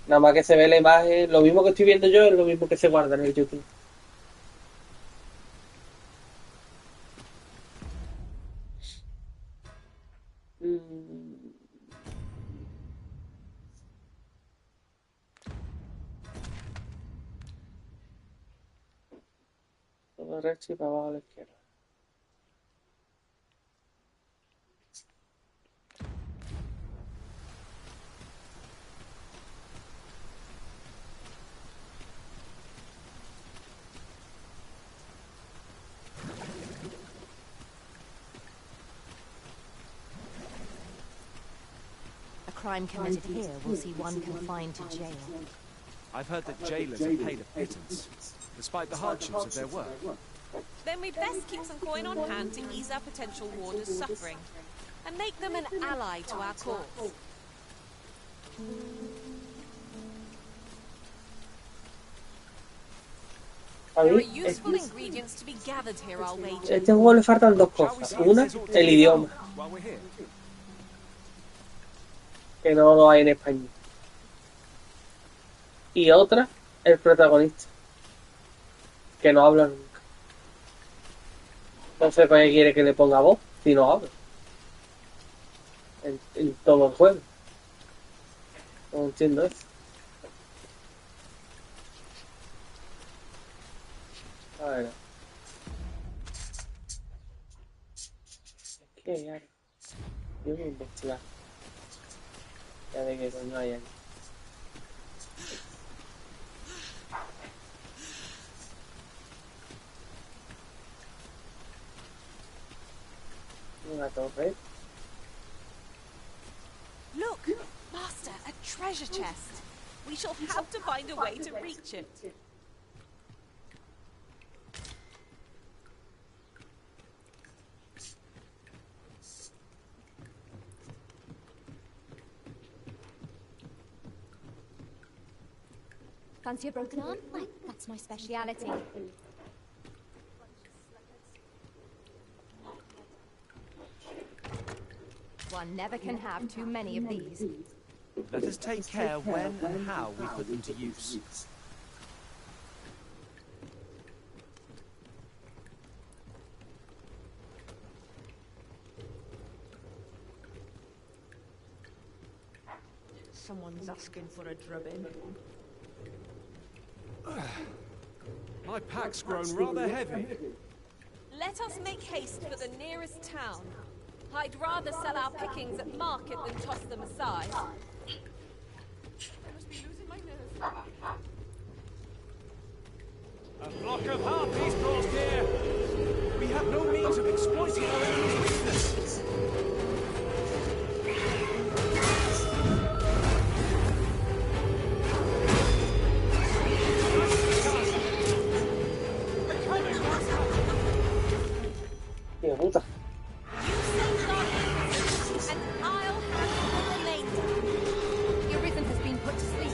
Nada más que se ve la imagen, lo mismo que estoy viendo yo es lo mismo que se guarda en el YouTube. Todo derecho y para abajo a la izquierda. A crime committed here will see one confined to jail. I've heard that jailers are paid a pittance, despite the hardships of their work. Then we'd best keep some coin on hand to ease our potential warders' suffering, and make them an ally to our cause. There are useful ingredients to be gathered here, I'll wager. Este juego le faltan dos cosas. Una, el idioma, que no lo hay en español. Y otra, el protagonista, que no habla nunca. Entonces, ¿para qué quiere que le ponga voz si no habla? En todo el juego. No entiendo eso. A ver. Es que ya. Yo voy a investigar. Ya de qué coño hay aquí. Una torre. Look, Master, a treasure chest. We shall have to find a way to reach it. Fancy a broken arm? Why, that's my speciality. One never can have too many of these. Let us take care when and how we put them to use. Someone's asking for a drubbing. My pack's grown rather heavy. Let us make haste for the nearest town. I'd rather sell our pickings at market than toss them aside. I must be losing my nerve. A flock of harpies crossed here. We have no means of exploiting our enemy's weakness. Tío puta. And I'll handle the remainder. The arisen has been put to sleep.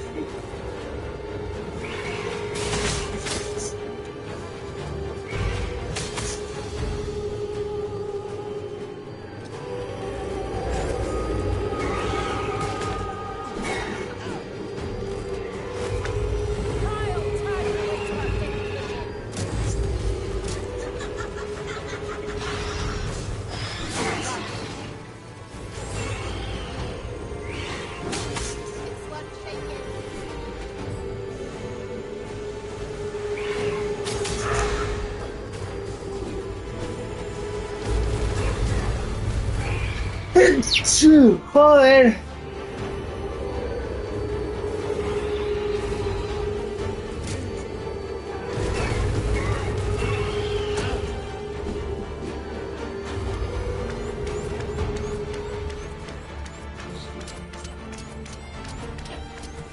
Joder.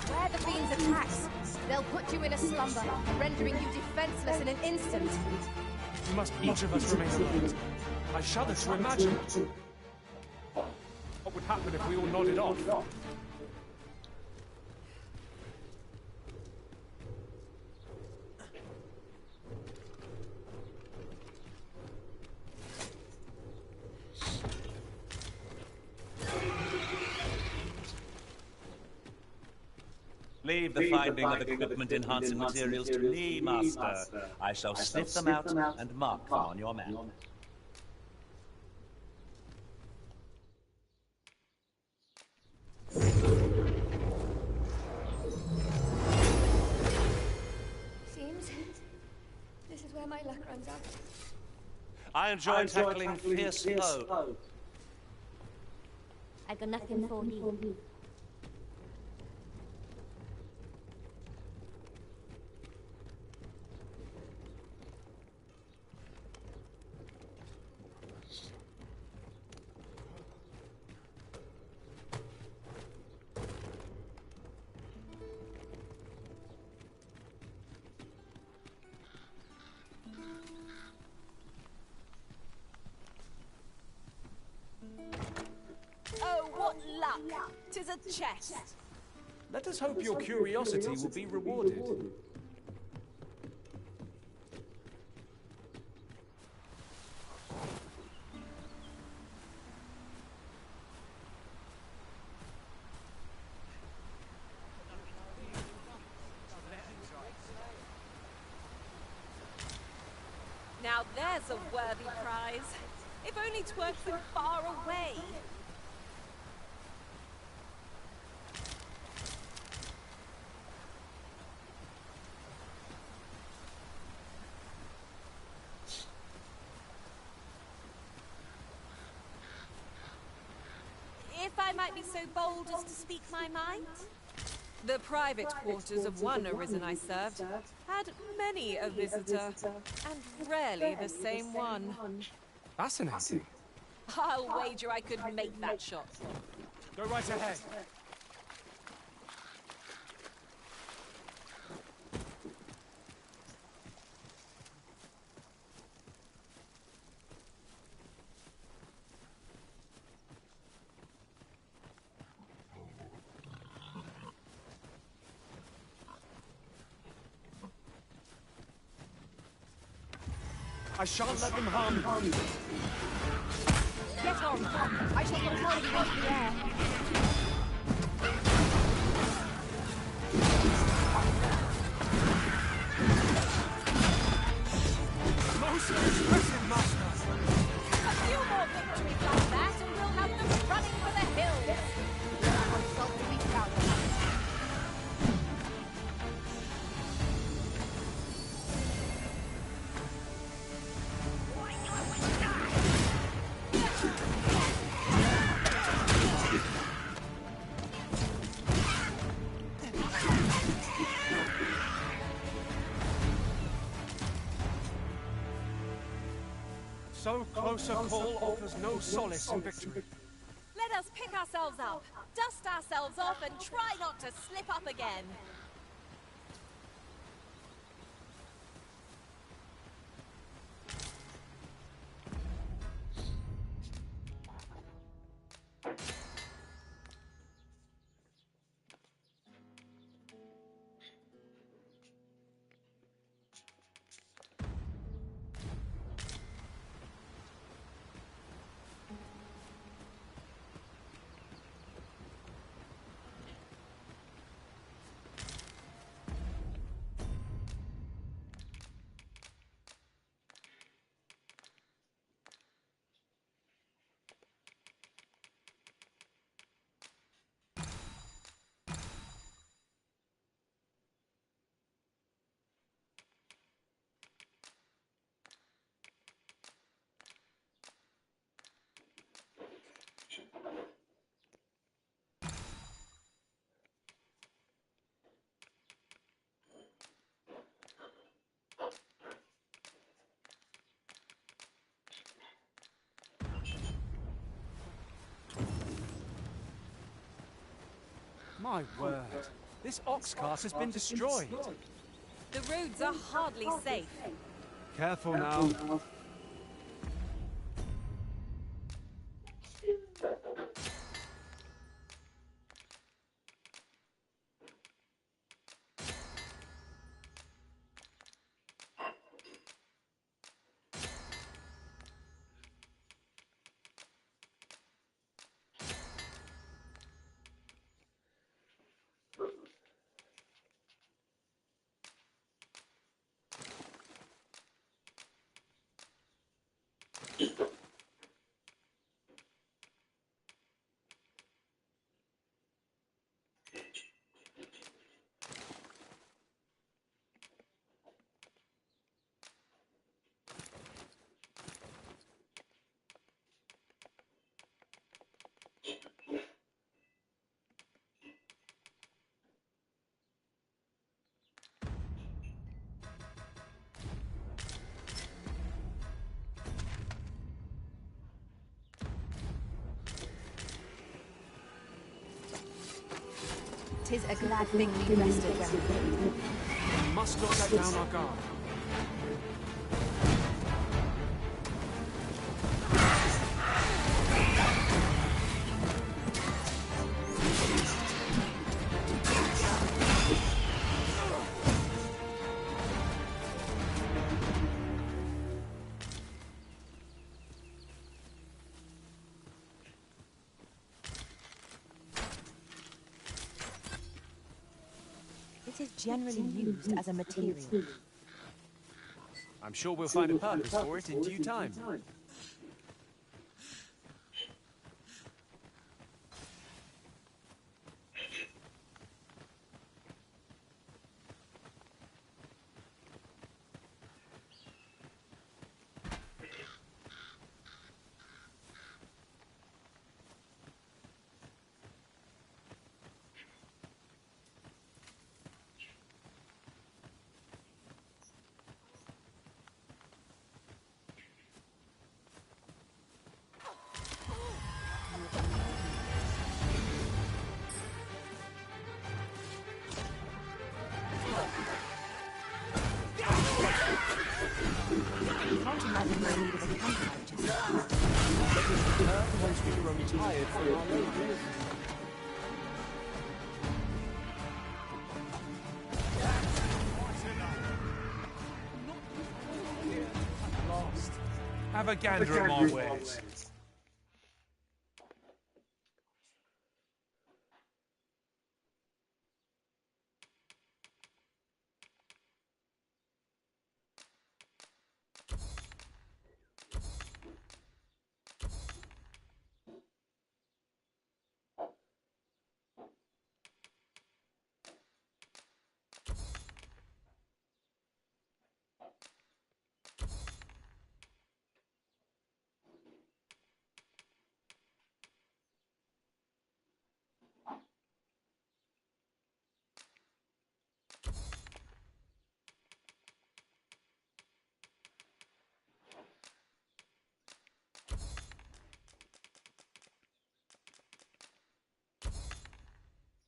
Where the fiends attack, they'll put you in a slumber, rendering you defenseless in an instant. We must each of us remain alert. I shudder to imagine what would happen if we all nodded off. Leave the finding of equipment-enhancing materials to me, Master. I shall sniff them out and mark them on your map. Seems this is where my luck runs out. I enjoy tackling fierce foe. I got nothing for you. Oh, what luck! 'Tis a chest. Let us hope your curiosity will be rewarded. Now there's a worthy prize. If only 'twerk so far away. If I might be so bold as to speak my mind. The private quarters of one arisen I served had many a visitor, and rarely the same one. Fascinating. I'll wager I could make that shot. Go right ahead. I shan't let them harm you. Get on! I shall control you into the air. Most impressive, Master. A few more victories like that, and we'll have them running for the hills. Consult to be proud of. So close a call offers no solace in victory. Let us pick ourselves up, dust ourselves off, and try not to slip up again. My word. This ox cart has been destroyed. The roads are hardly safe. Careful now. 'Tis a glad thing we rested when we did. We must not let down our guard. It is generally used as a material. I'm sure we'll find a purpose for it in due time. Can't imagine we're in need of a campfire just now. Let us return once we've grown tired from our labors. At last. Have a gander at my wares.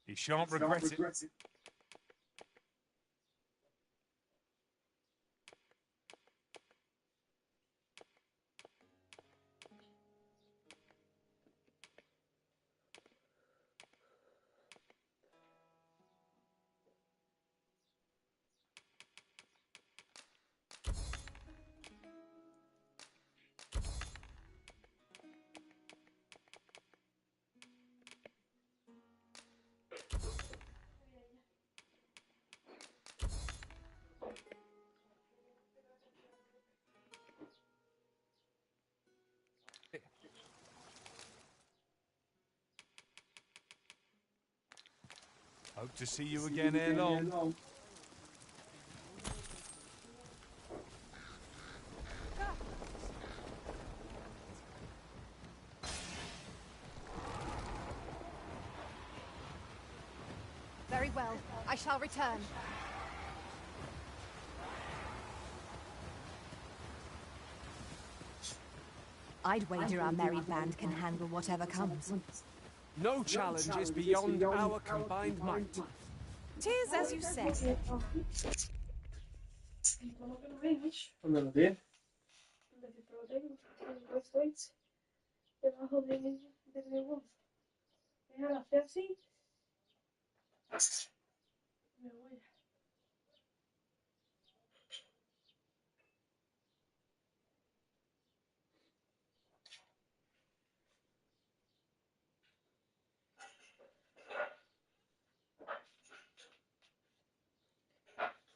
He shan't regret it. Hope to see you again ere long. Very well. I shall return. I'd wager our merry band can handle whatever comes. No challenge is beyond our combined might. 'Tis as you say. ¿Dónde lo tienes? Pero lo tengo. Puesto debajo de mi voz. Déjala hacer así. Me voy.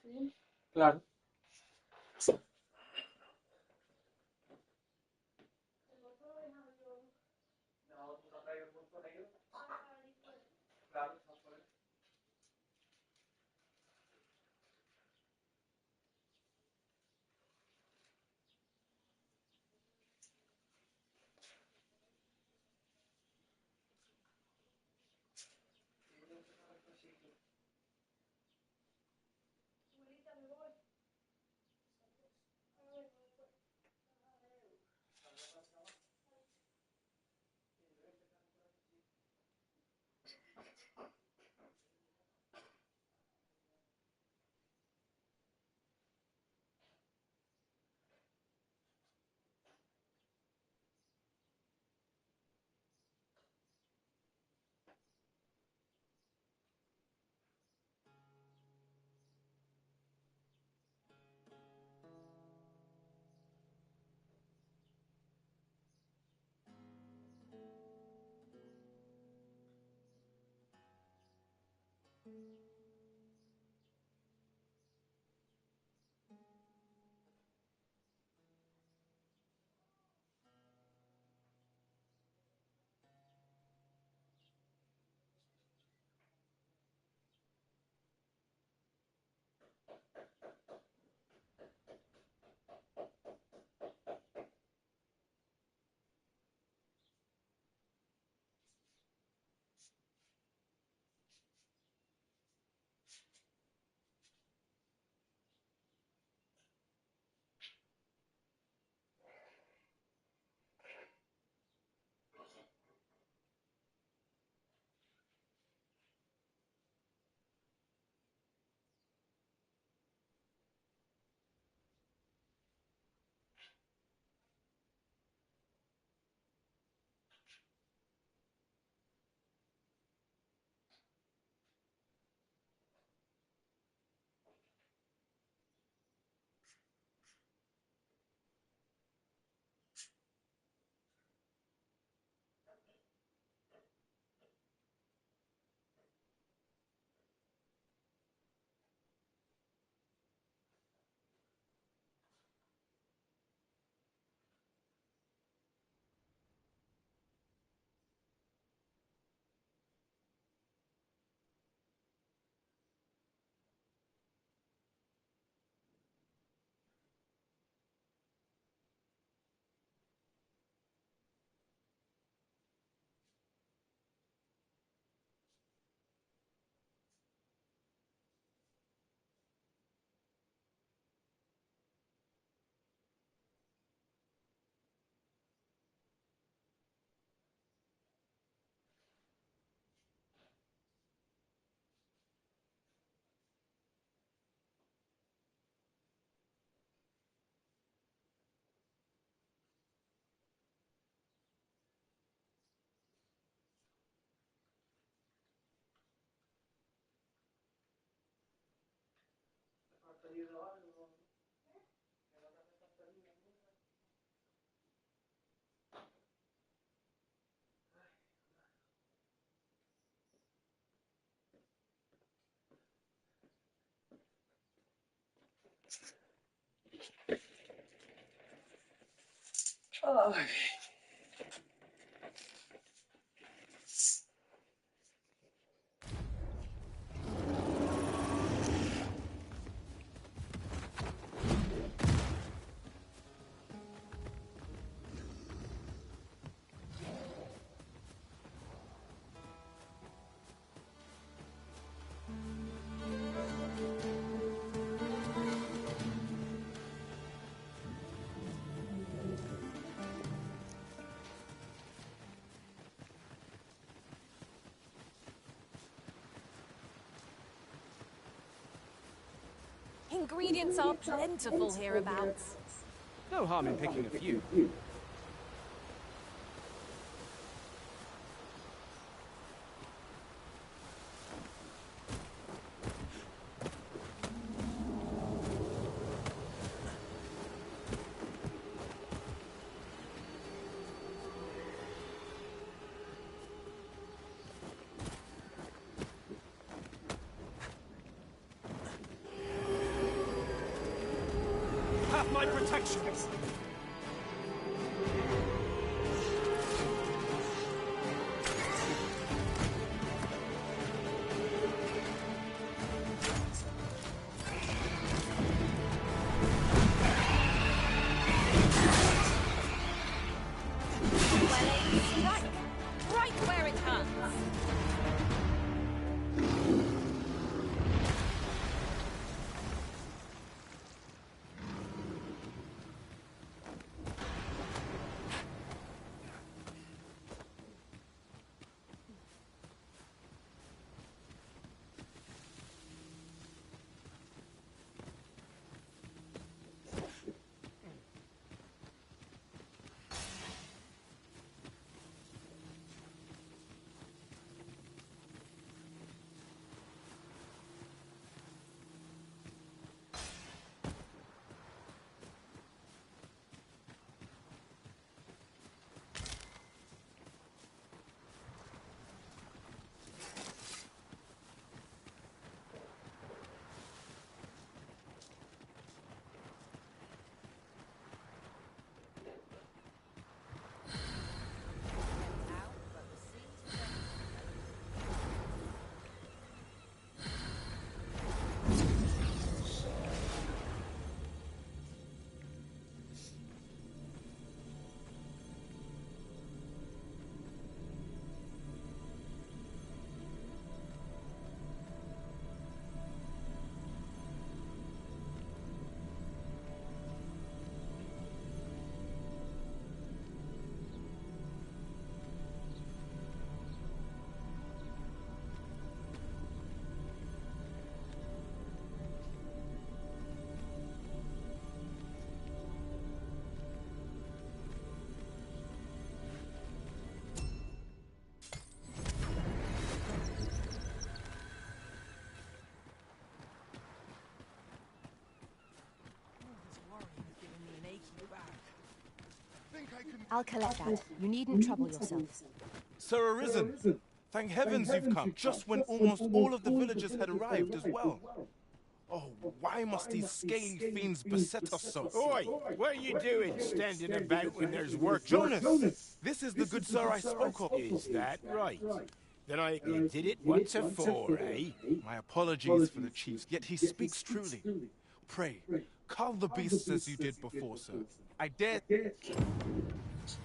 ¿Sí? Claro. Abuelita, me voy. Ingredients are plentiful hereabouts. No harm in picking a few. Have my protection! Strike! Right where it hurts! I'll collect that. You needn't trouble yourself. Sir Arisen, thank heavens you've come, just when almost all of the villagers had arrived as well. Oh, why must these scaly fiends beset us so? Oi! What are you doing standing about when there's work? Jonas! This is the good sir I spoke of. Is that right? Then I did it once afore, eh? My apologies for the chiefs, yet he speaks truly. Pray, cull the beasts as you did before, sir. I dare...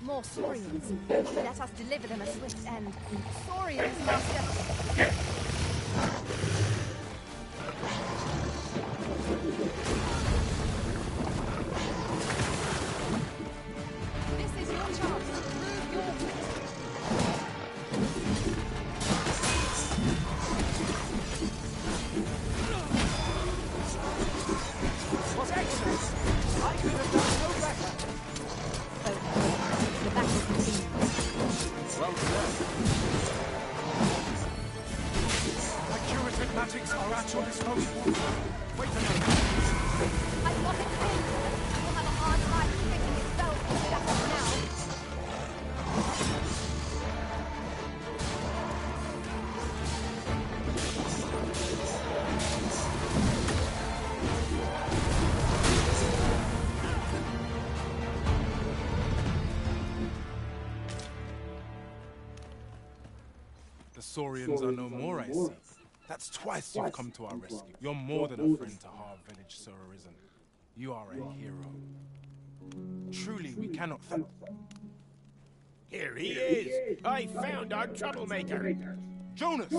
More Saurians. Let us deliver them a swift end. Saurians, master! This is your chance to prove your wit. Was excellent. I could have done no better. The battle continues. Well done. Accurate magics are at your disposal. Wait a moment. I've got it pinned. You'll have a hard time picking itself up now. The Saurians are no more, I see. That's twice you've come to our rescue. You're more than a friend to our village, Sir Arisen. You are a hero. Truly, we cannot thank... Here he is! I found our troublemaker! Jonas!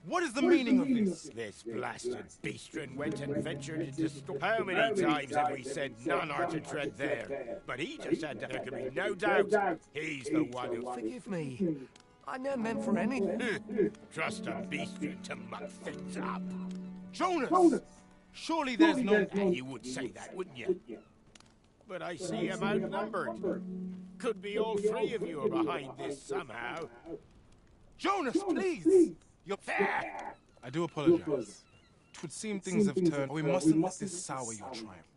What is the meaning of this? This blasted beastren went and ventured into How many times have we said none are to tread there? But he just said there can be no doubt. He's the one who... Forgive me. I never meant for anything. Trust a beastren to muck things up. Jonas! Surely there's no... You would say that, wouldn't you? But I see him outnumbered. Could be all three of you are behind this somehow. Jonas, please! You're... Fair! I do apologize. 'Twould seem things have turned... We mustn't let this sour your triumph.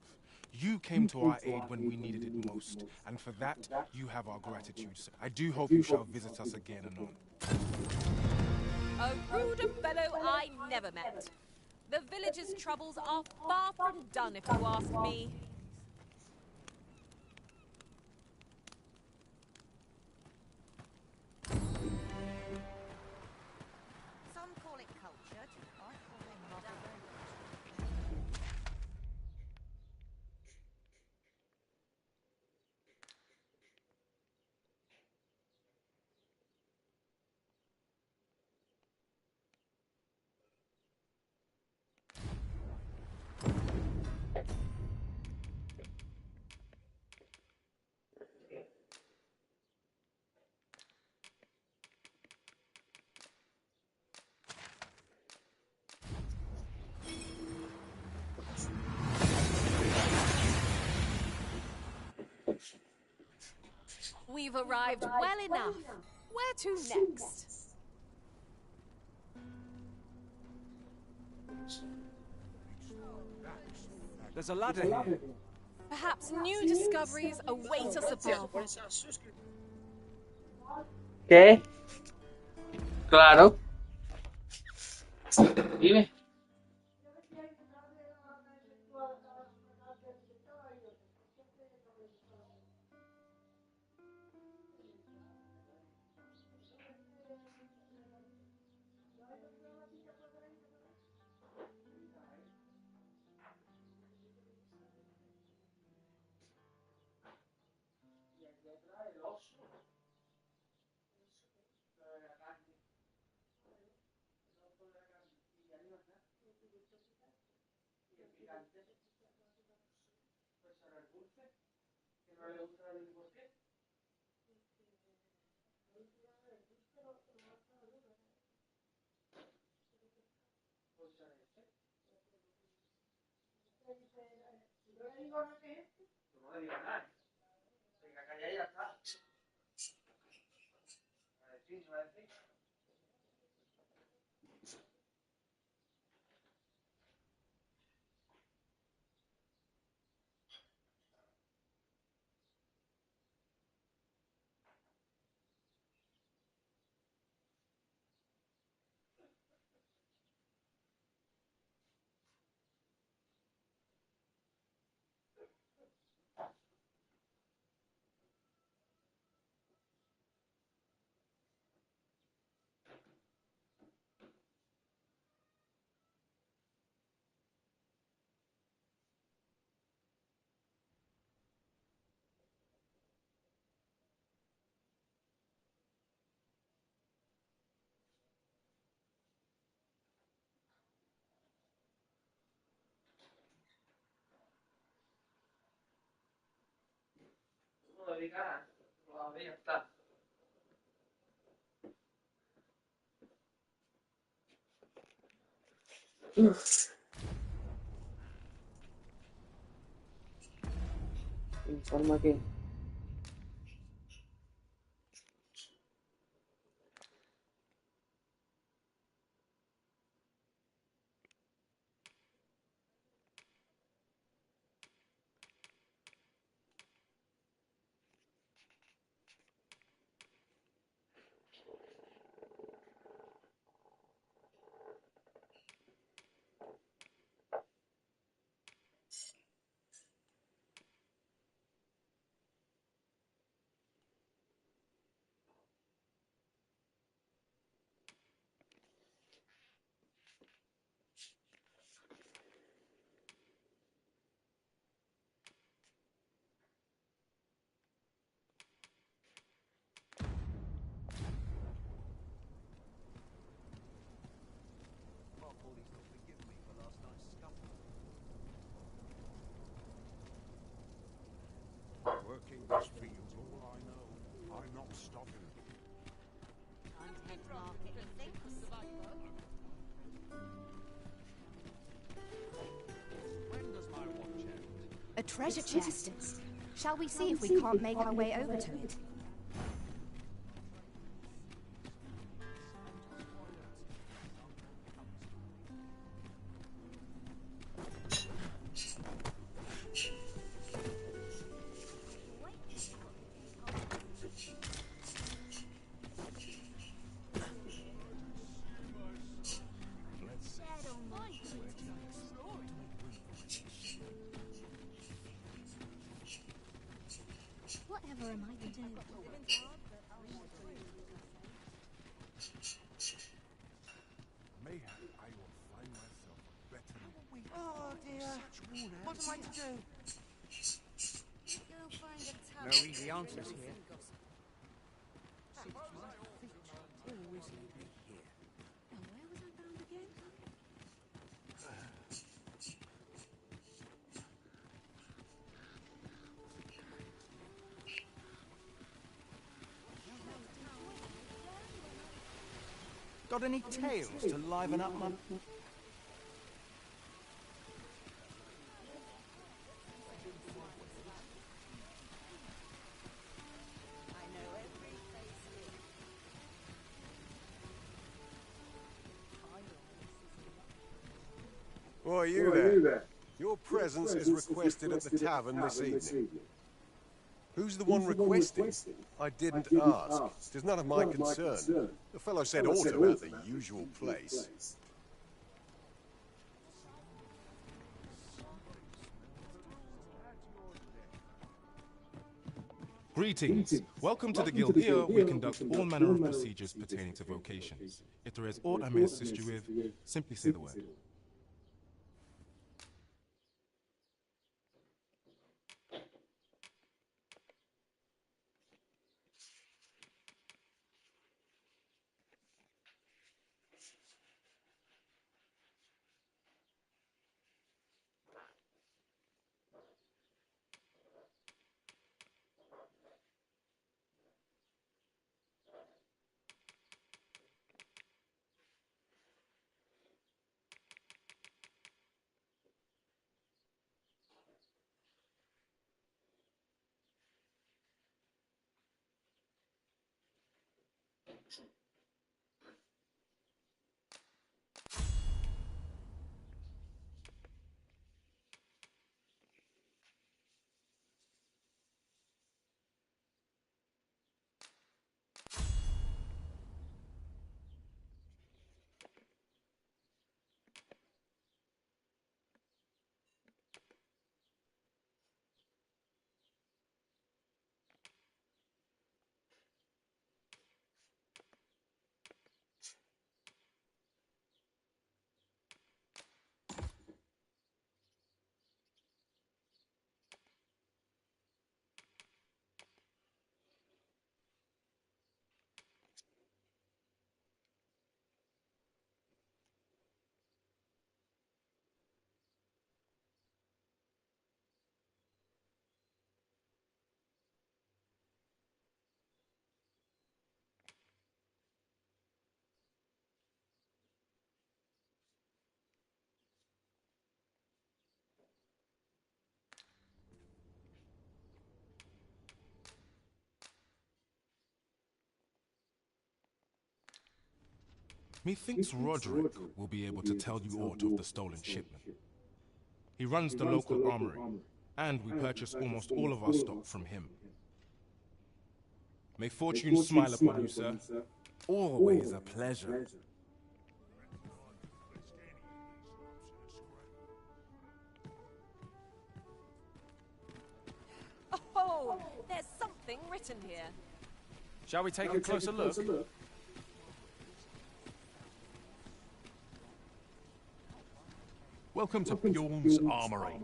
You came to our aid when we needed it most, and for that, you have our gratitude, sir. I do hope you shall visit us again anon. A ruder fellow I never met. The village's troubles are far from done, if you ask me. Some call it cultured, I call it modern. We've arrived well enough. Where to next? There's a ladder here. Perhaps new discoveries await us above. ¿Qué? Claro. Dime. Ya está. Informa que Working this field's all I know. I'm not stopping. Time to head to market, methinks. When does my watch end? A treasure chest. Shall we see if we can't make our way over to it? Whatever am I to do? Mayhap I will find myself a better man. Oh dear. What am I to do? Go find a No tavern. easy answers here. Always lead me here. Now, where was I bound again? Got any tales to liven up my... Why, you there? Your presence is requested at the tavern this evening. Who's the one requesting? I didn't ask. It is none of my concern. The fellow said autumn at the usual place. Greetings. Welcome to the guild. Here we conduct all manner of procedures pertaining to vocations. If there is aught I may assist you with, simply say the word. Methinks Roderick will be able to tell you aught of the stolen shipment. He runs the local armory, and we purchase almost all of our stock from him. May fortune smile upon you, sir. Always a pleasure. Oh, there's something written here. Shall we take a closer look? Welcome to Bjorn's Armory.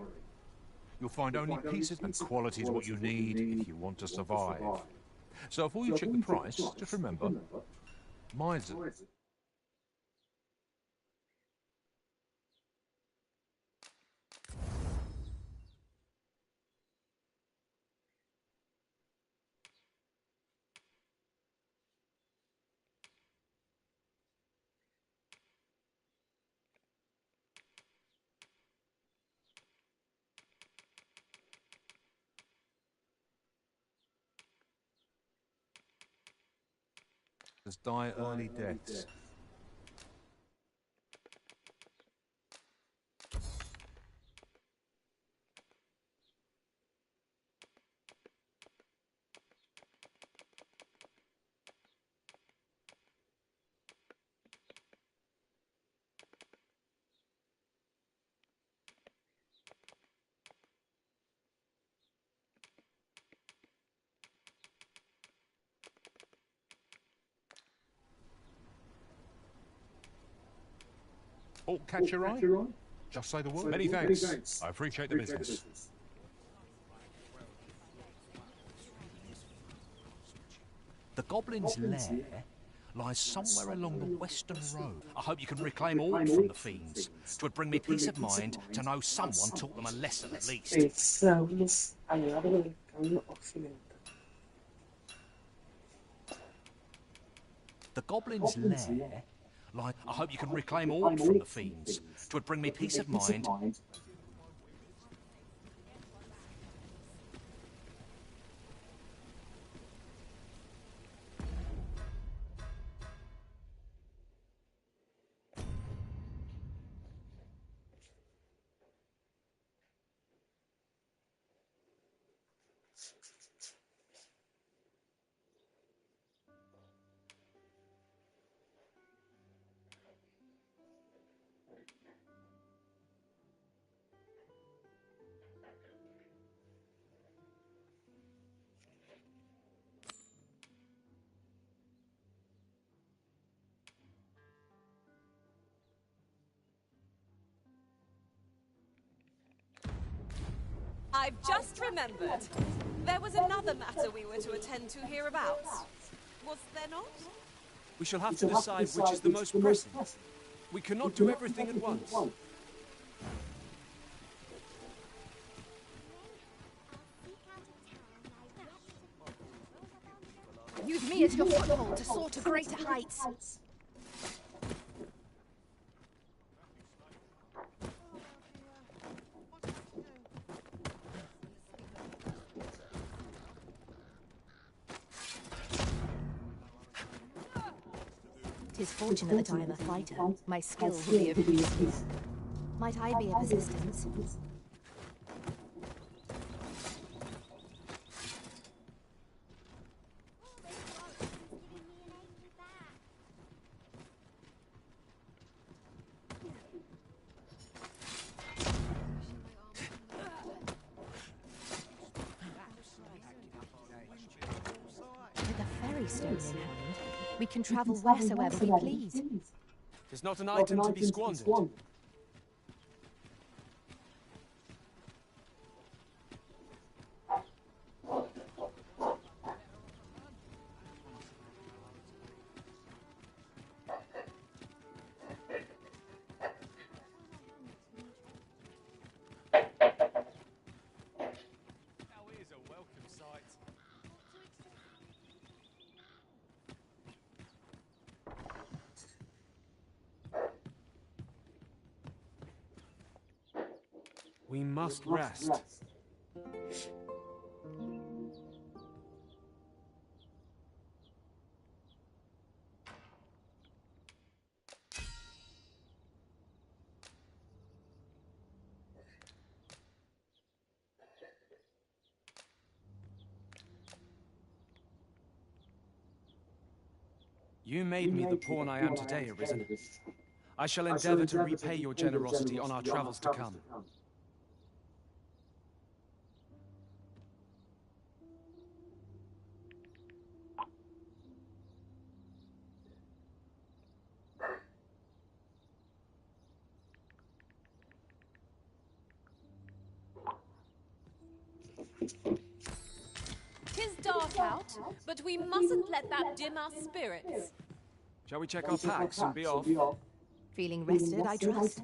You'll find only pieces and qualities what you need if you want to survive. So before you check the price, just remember, mine's die early deaths. Oh, catch your eye? Just say the word. Many thanks. I appreciate the business. The Goblin's Lair lies somewhere along the Western Road. I hope you can reclaim all from the fiends. 'Twould bring me peace of mind to know someone taught them a lesson at least. Esclavos al lado del camino occidental. The Goblin's Lair lies... I hope you can reclaim all from the fiends. 'Twould bring me peace of mind. I've just remembered. There was another matter we were to attend to hereabouts. Was there not? We shall have to decide which is the most pressing. We cannot do everything at once. Use me as your foothold to soar to greater heights. 'Tis fortunate that I am a fighter. My skill will be of use. Might I be of assistance? With a ferry stone in hand, we can travel wheresoever we please. Tis not an item to be squandered. We must rest. You made me the pawn I am today, Arisen. I shall endeavor to repay your generosity on our travels to come. Tis dark out, but we mustn't let that dim our spirits. Shall we check our packs and be off? Feeling rested, I trust?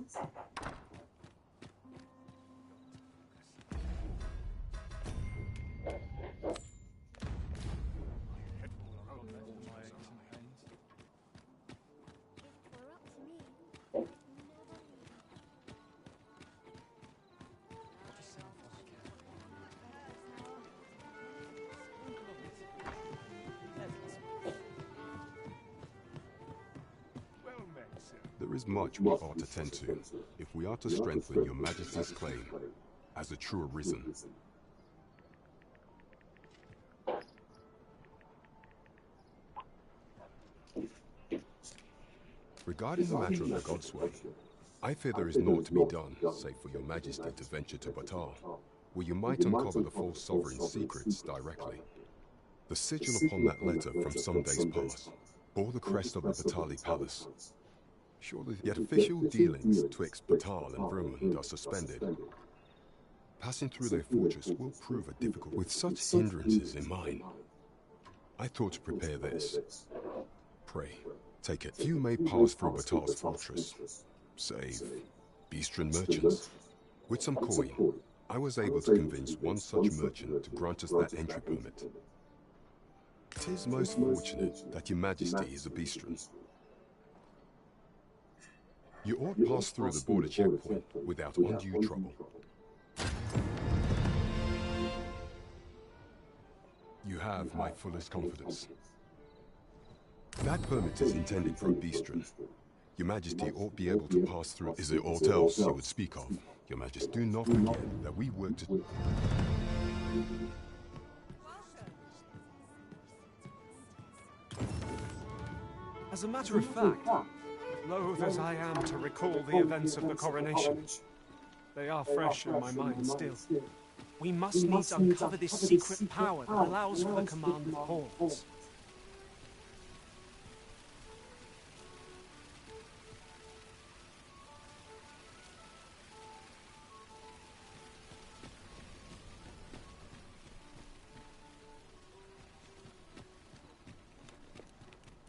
There is much we ought to tend to, if we are to strengthen your Majesty's claim as a true Arisen. Regarding the matter of the Godsway, I fear there is naught to be done, save for your Majesty to venture to Batar, where you might uncover the false sovereign's secrets directly. The sigil upon that letter from some days past bore the crest of the Batali Palace. Surely yet official dealings twixt Batal and Vermund are suspended. Passing through their fortress will prove a difficult. With such hindrances in mind, I thought to prepare this. Pray, take it. Few may pass through Batal's fortress, save Beastren merchants. With some coin, I was able to convince one such merchant to grant us that entry permit. 'Tis most fortunate that your Majesty is a Beastren. You ought pass through the border checkpoint without undue trouble. You have my fullest confidence. That permit is intended for a Beastren. Your Majesty ought be able to pass through. Is there aught else you would speak of? Your Majesty, do not forget that we work to... As a matter of fact, loath as I am to recall the events of the coronation, they are fresh in my mind still. We must needs uncover this secret power that allows for the command of pawns.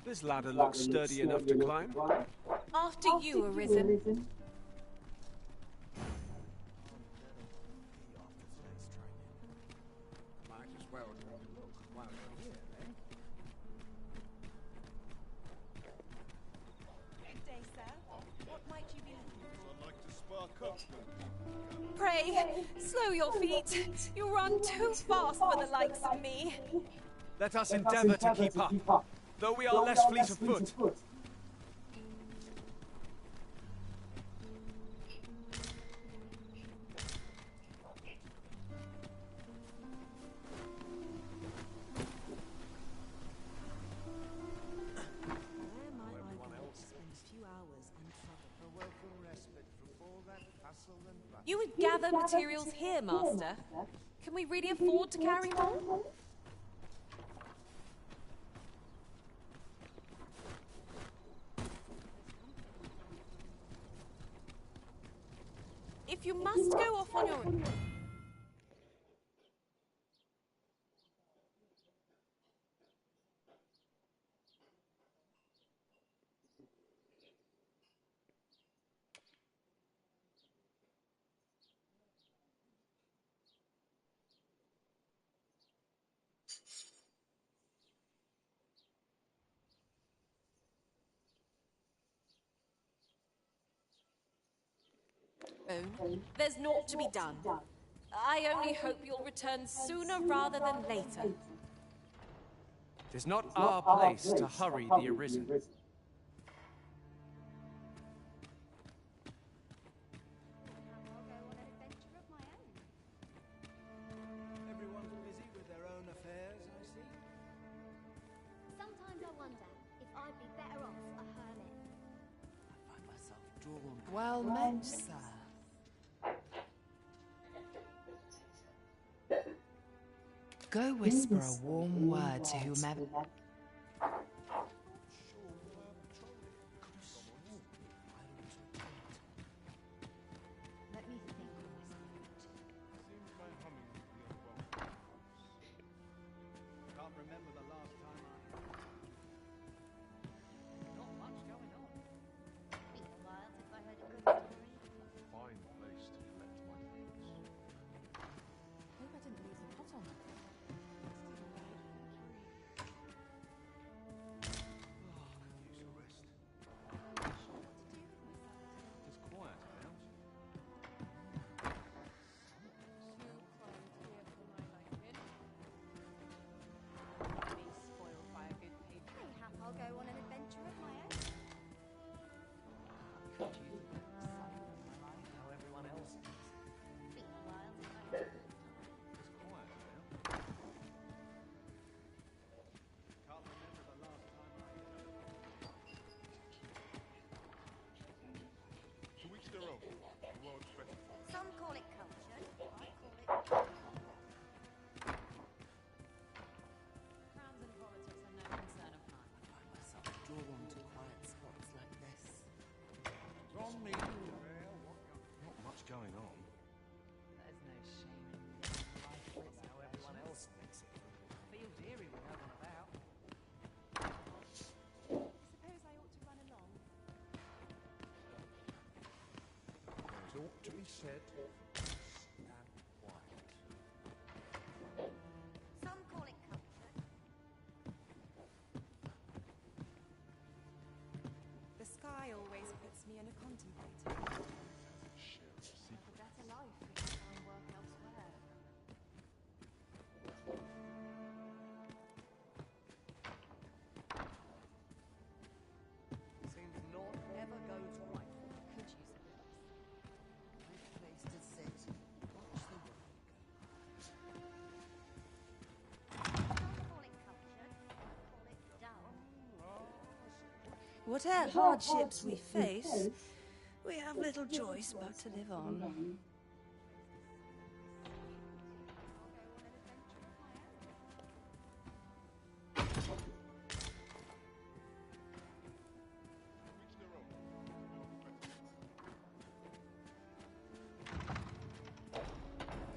This ladder looks sturdy enough to climb. After you, Arisen. Good day, sir. What might you be looking for? I'd like to spark up. Pray, slow your feet. You run too fast for the likes of me. Let us endeavor to keep up, though we are less fleet of foot. You would gather materials here, Master. Can we really afford to carry more? If you must go off on your own... There's naught to be done. I only hope you'll return sooner rather than later. It is not our place to hurry the Arisen. Everyone's busy with their own affairs, I see. Sometimes I wonder if I'd be Well met, sir. Go whisper a warm word to whomever. Let me think on this Can't remember the last time Not much going on. Be a while since I heard a good story. Fine place to collect my things. Hope I didn't leave the pot on. It's quiet about. Spoiled by a good patron. Mayhap I'll go on an adventure of my own. How everyone else is. Be a while since I heard. It's quiet about. Can't remember the last time To each their own. The world's better. Some call it culture. I call it. Crowns and politics are no concern of mine. I find myself drawn to quiet spots like this. From me. Not much going on. There's no shame in living life. It's how everyone else makes it. Feel deary with no one about. Suppose I ought to run along. There's ought to be said. And quiet. Some call it culture. The sky always puts me in a contemplative. For better life, we can find work elsewhere. Seems naught ever goes right. Could use a bit. Good place to sit. Watch the world Some call it culture. I call it dull. Whatever hardships we face, we have little choice but to live on.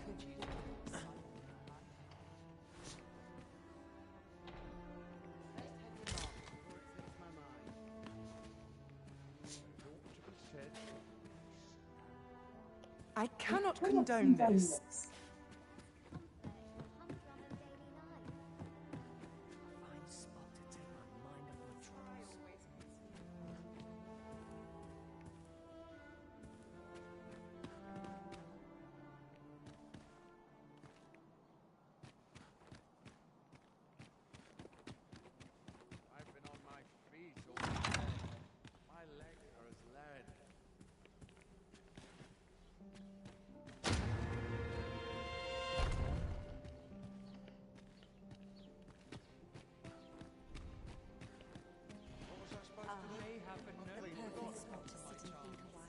Could you do a bit of cycling in your life? Let's head to market before it slips my mind. There's ought to be said. I cannot condone this. Fine spot to take my mind off my troubles. I've been on my feet all day. My legs are as lead. What was I supposed to do? May have been no Perfect spot to sit and think a while.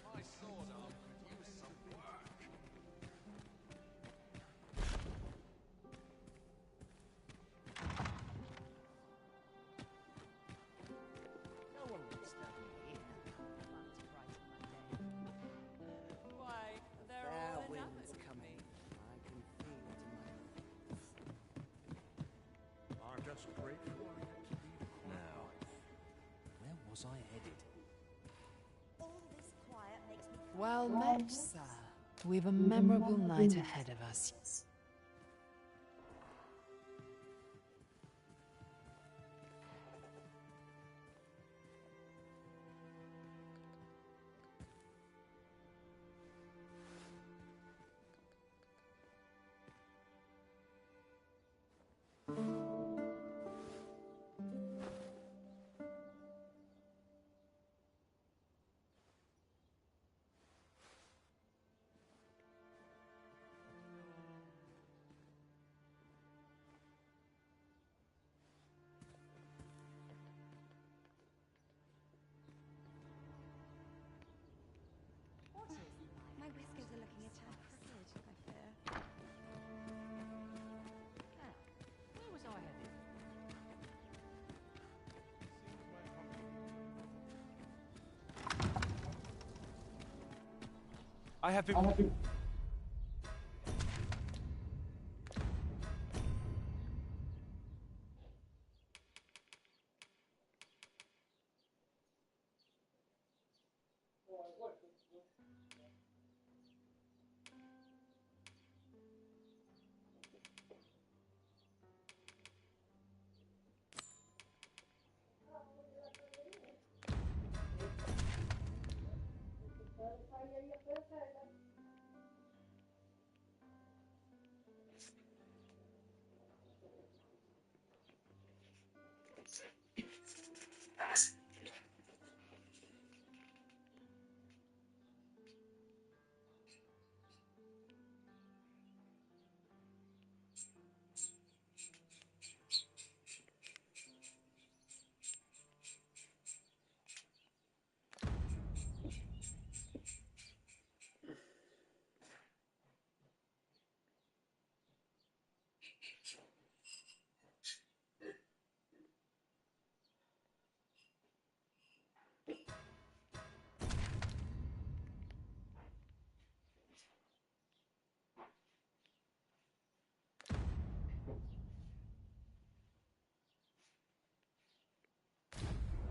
My sword arm could use some work. No one will disturb me here. Why, they're Fair all wind's enamored with coming. me. I can feel it in my bones. I'm just grateful I get to be Now, where was I headed? All this quiet makes me. Well met, sir. We've a memorable night ahead of us. I have been...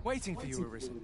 Waiting for you, Arisen.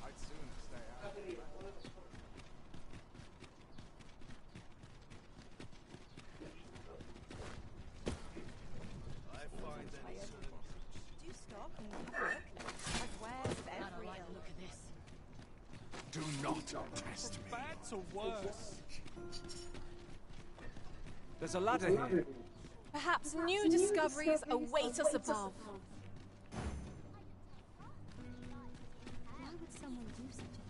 I'd sooner stay out. I find that it's do stop and look. Like where's every look at this? Do not test me. Bad to worse. There's a ladder here. Perhaps new discoveries await us above. Why would someone do such a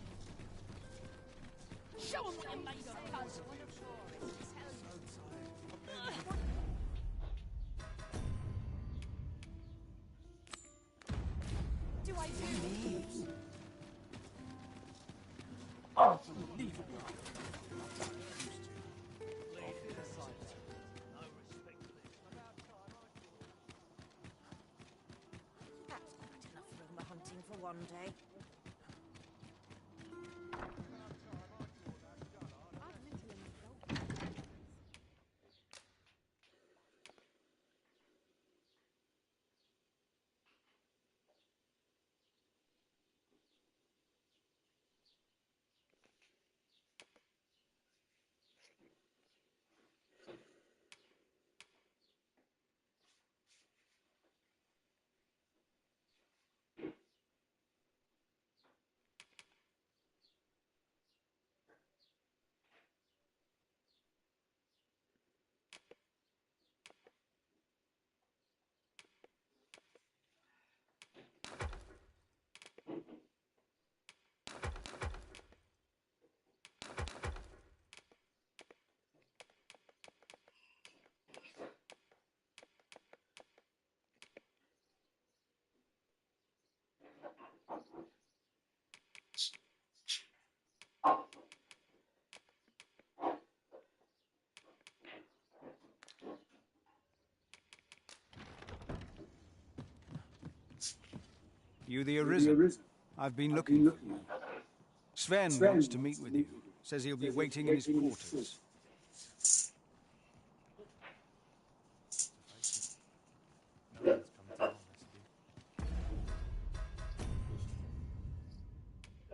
thing? Show them what you're made of, cuz. Do I do? That's quite enough room hunting for one day. You the arisen? I've been looking for you. Sven wants to meet with you. Says he'll be waiting in his quarters. No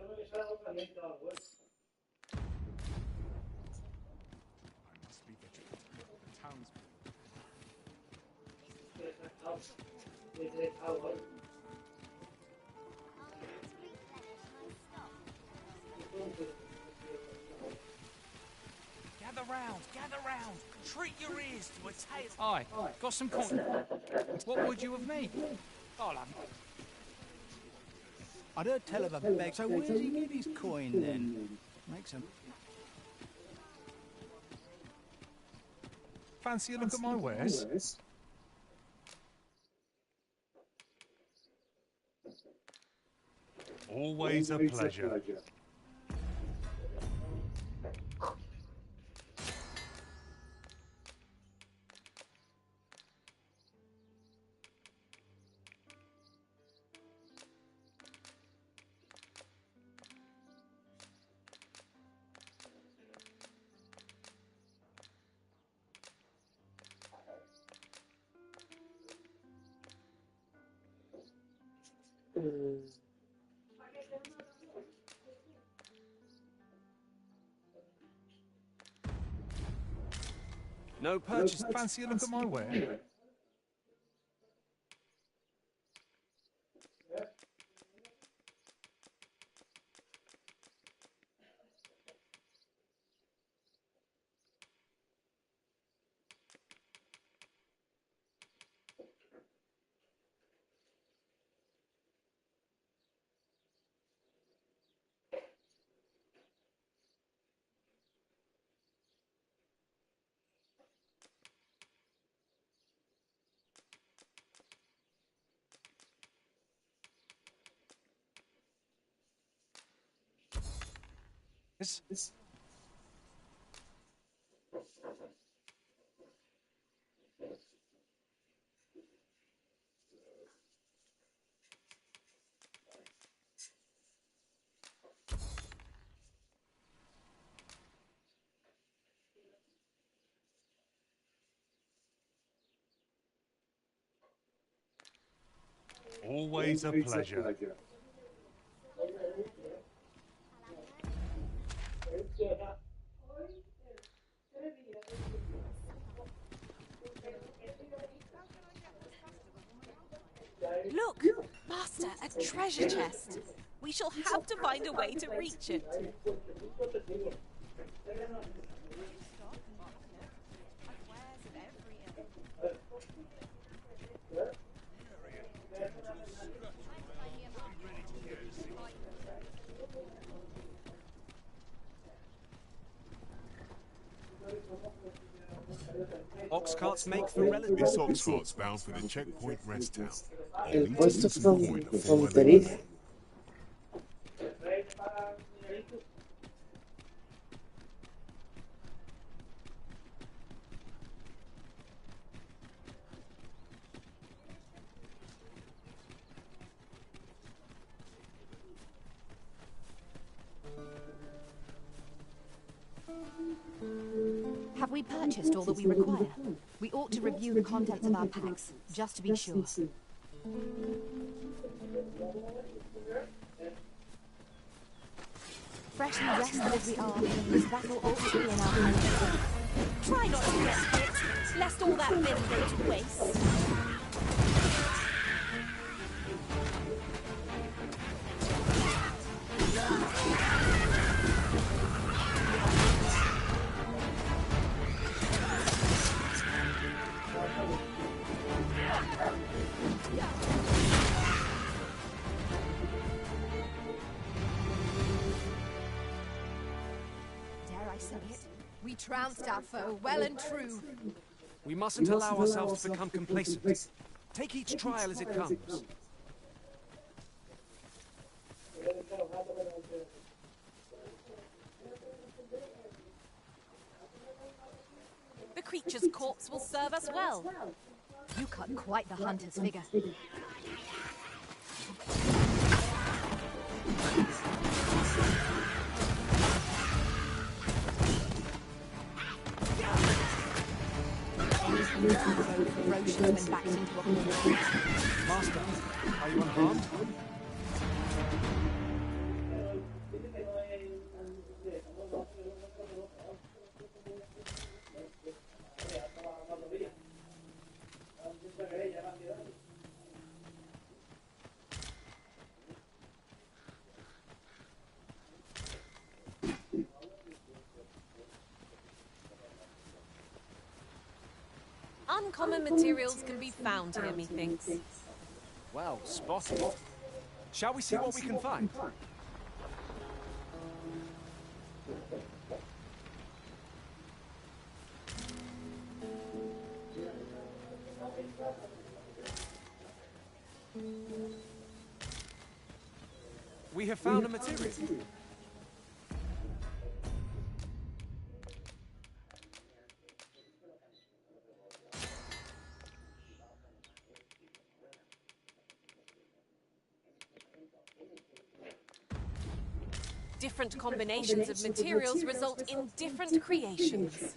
one's come to our rescue. I must be the townsman. Gather round. Treat your ears to a tale. Aye, got some coin. What would you of me? I'll have... I'd heard tell of a beg. So where's he get his coin then? Makes him. Fancy a look at my wares? Always a pleasure. No purchase. Fancy a look at my ware? This. Always a pleasure. Look, Master, a treasure chest. We shall have to find a way to reach it. Ox carts make for relative. This ox cart's bound for the checkpoint rest town. I'll El meet at puesto this point before I fronterizo. leave. Have we purchased all that we require? We ought to review the contents of our packs, just to be sure. Fresh and rested as we are, this battle ought to be in our hands. Try not to get hit, lest all that vim go to waste. Dare I say it? We trounced our foe, well and true. We mustn't allow ourselves to become complacent. Take each trial as it comes. The creature's corpse will serve us well. You cut quite the hunter's figure. solutions when backed into a corner. Master, are you unharmed? Uncommon materials can be found here, methinks. Well spotted. Shall we see what we can find? We have found a material. Different combinations of materials result in different creations.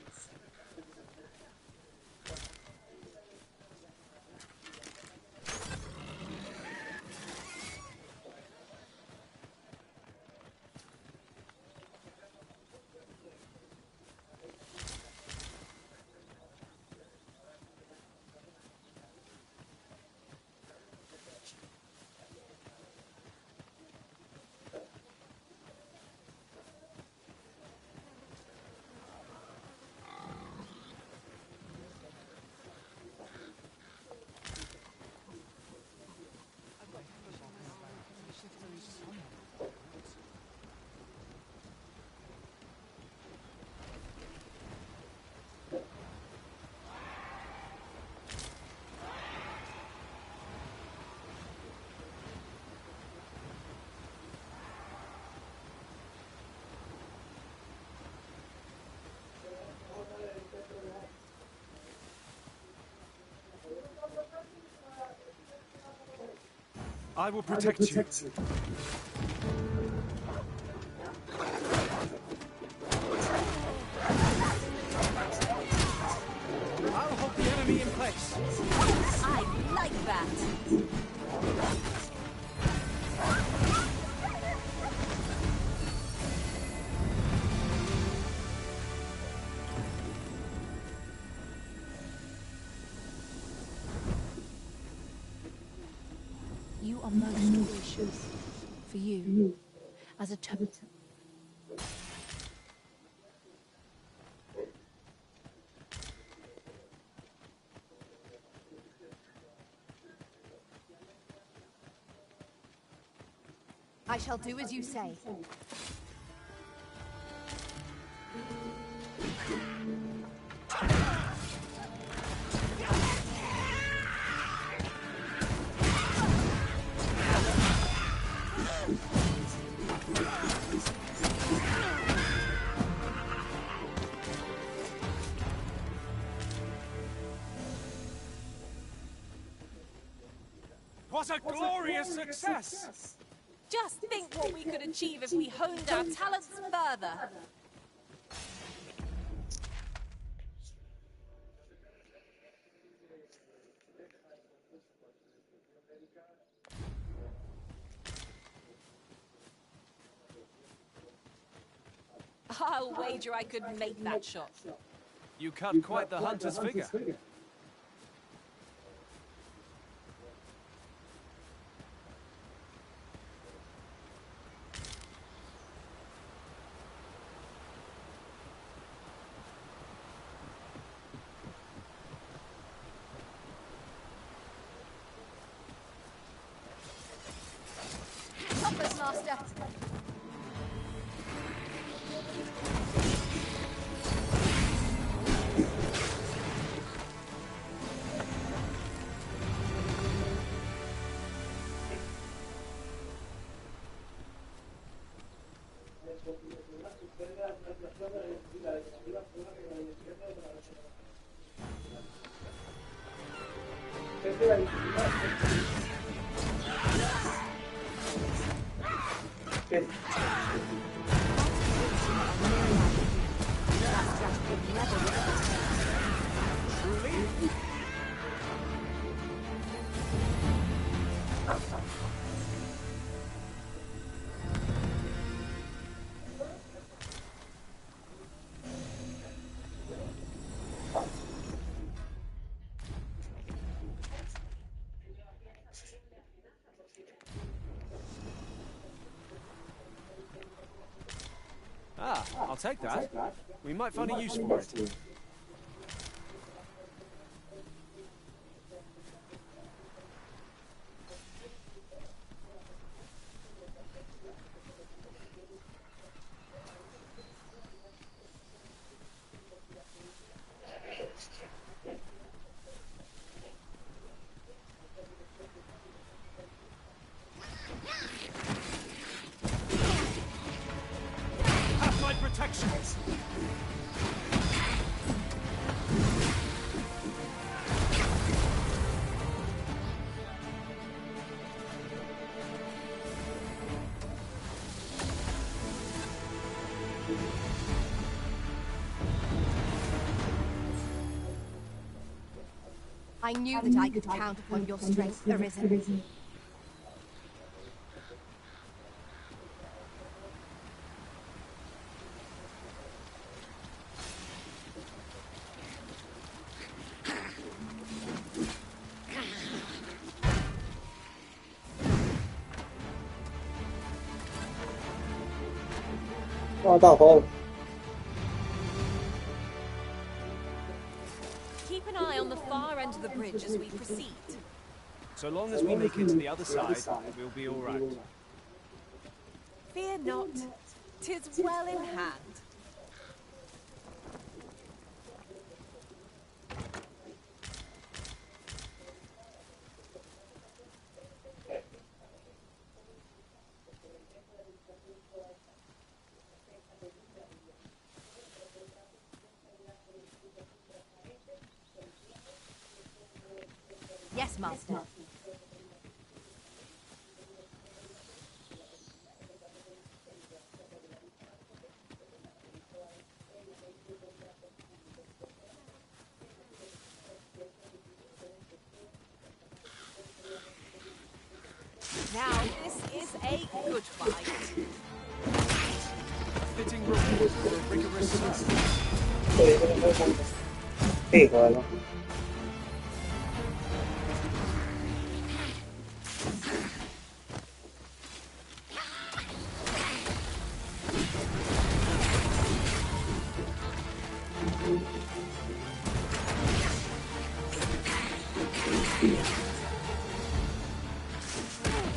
I will protect you. I'll hold the enemy in place. I like that. You are most gracious for you as a totem. I shall do as you say. What a glorious success! Just think what we could achieve if we honed our talents further. I'll wager I could make that shot. You cut quite the hunter's figure. Compass, Master. Ah, I'll take that. We might find a use for it. Have my protection! I knew that I could count upon your strength, Arisen. Keep an eye on the far end of the bridge as we proceed. So long as we make it to the other side, we'll be all right. Fear not, 'tis well in hand. Yes, Master. Now, this is a good fight. Fitting reward for a rigorous service. 配合了。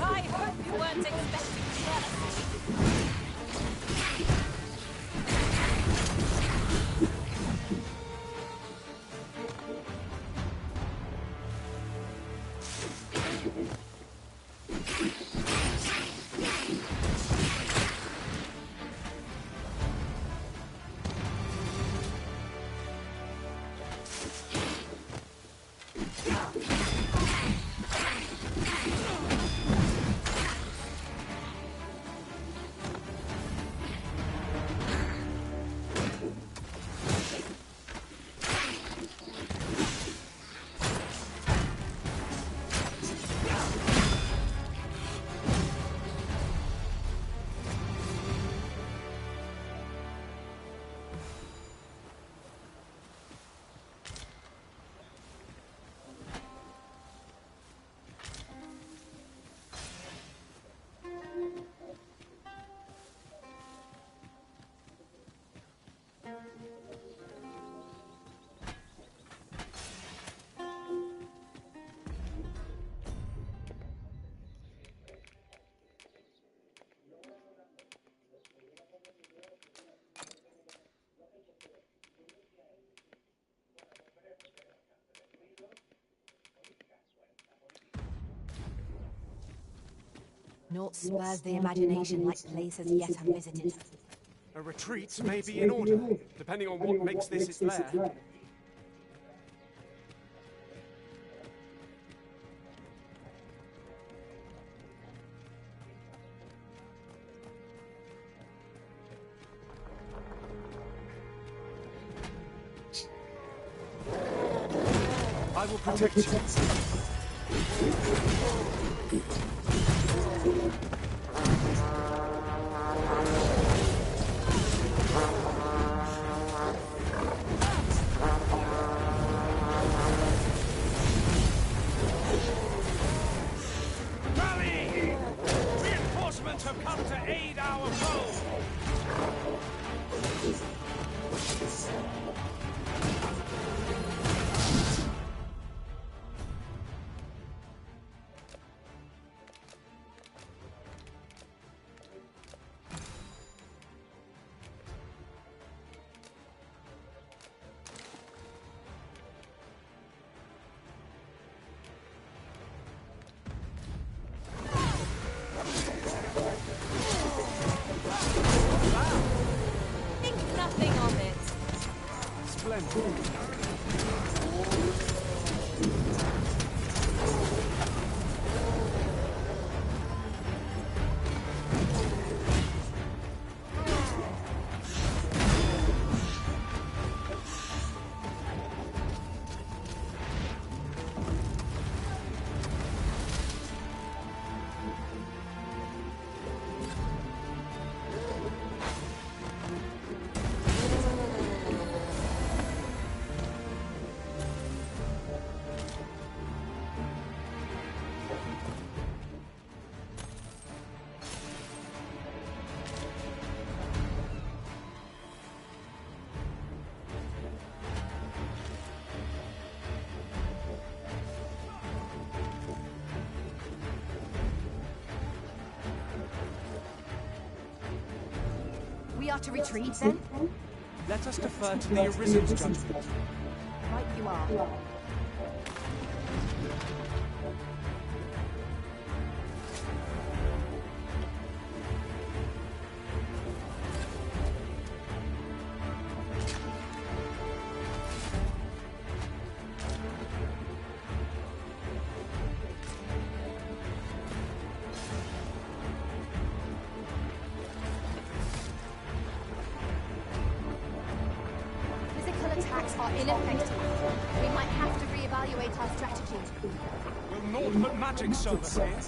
I hope you weren't expecting jealousy. Naught spurs the imagination like places yet unvisited. A retreat may be in order, depending on what makes this its lair. I will protect you. Reinforcements have come to aid our foe! We are to retreat, then? Let us defer to the Arisen's judgment. Right you are. Attacks are ineffective. We might have to reevaluate our strategy. Will naught but magic serve us here?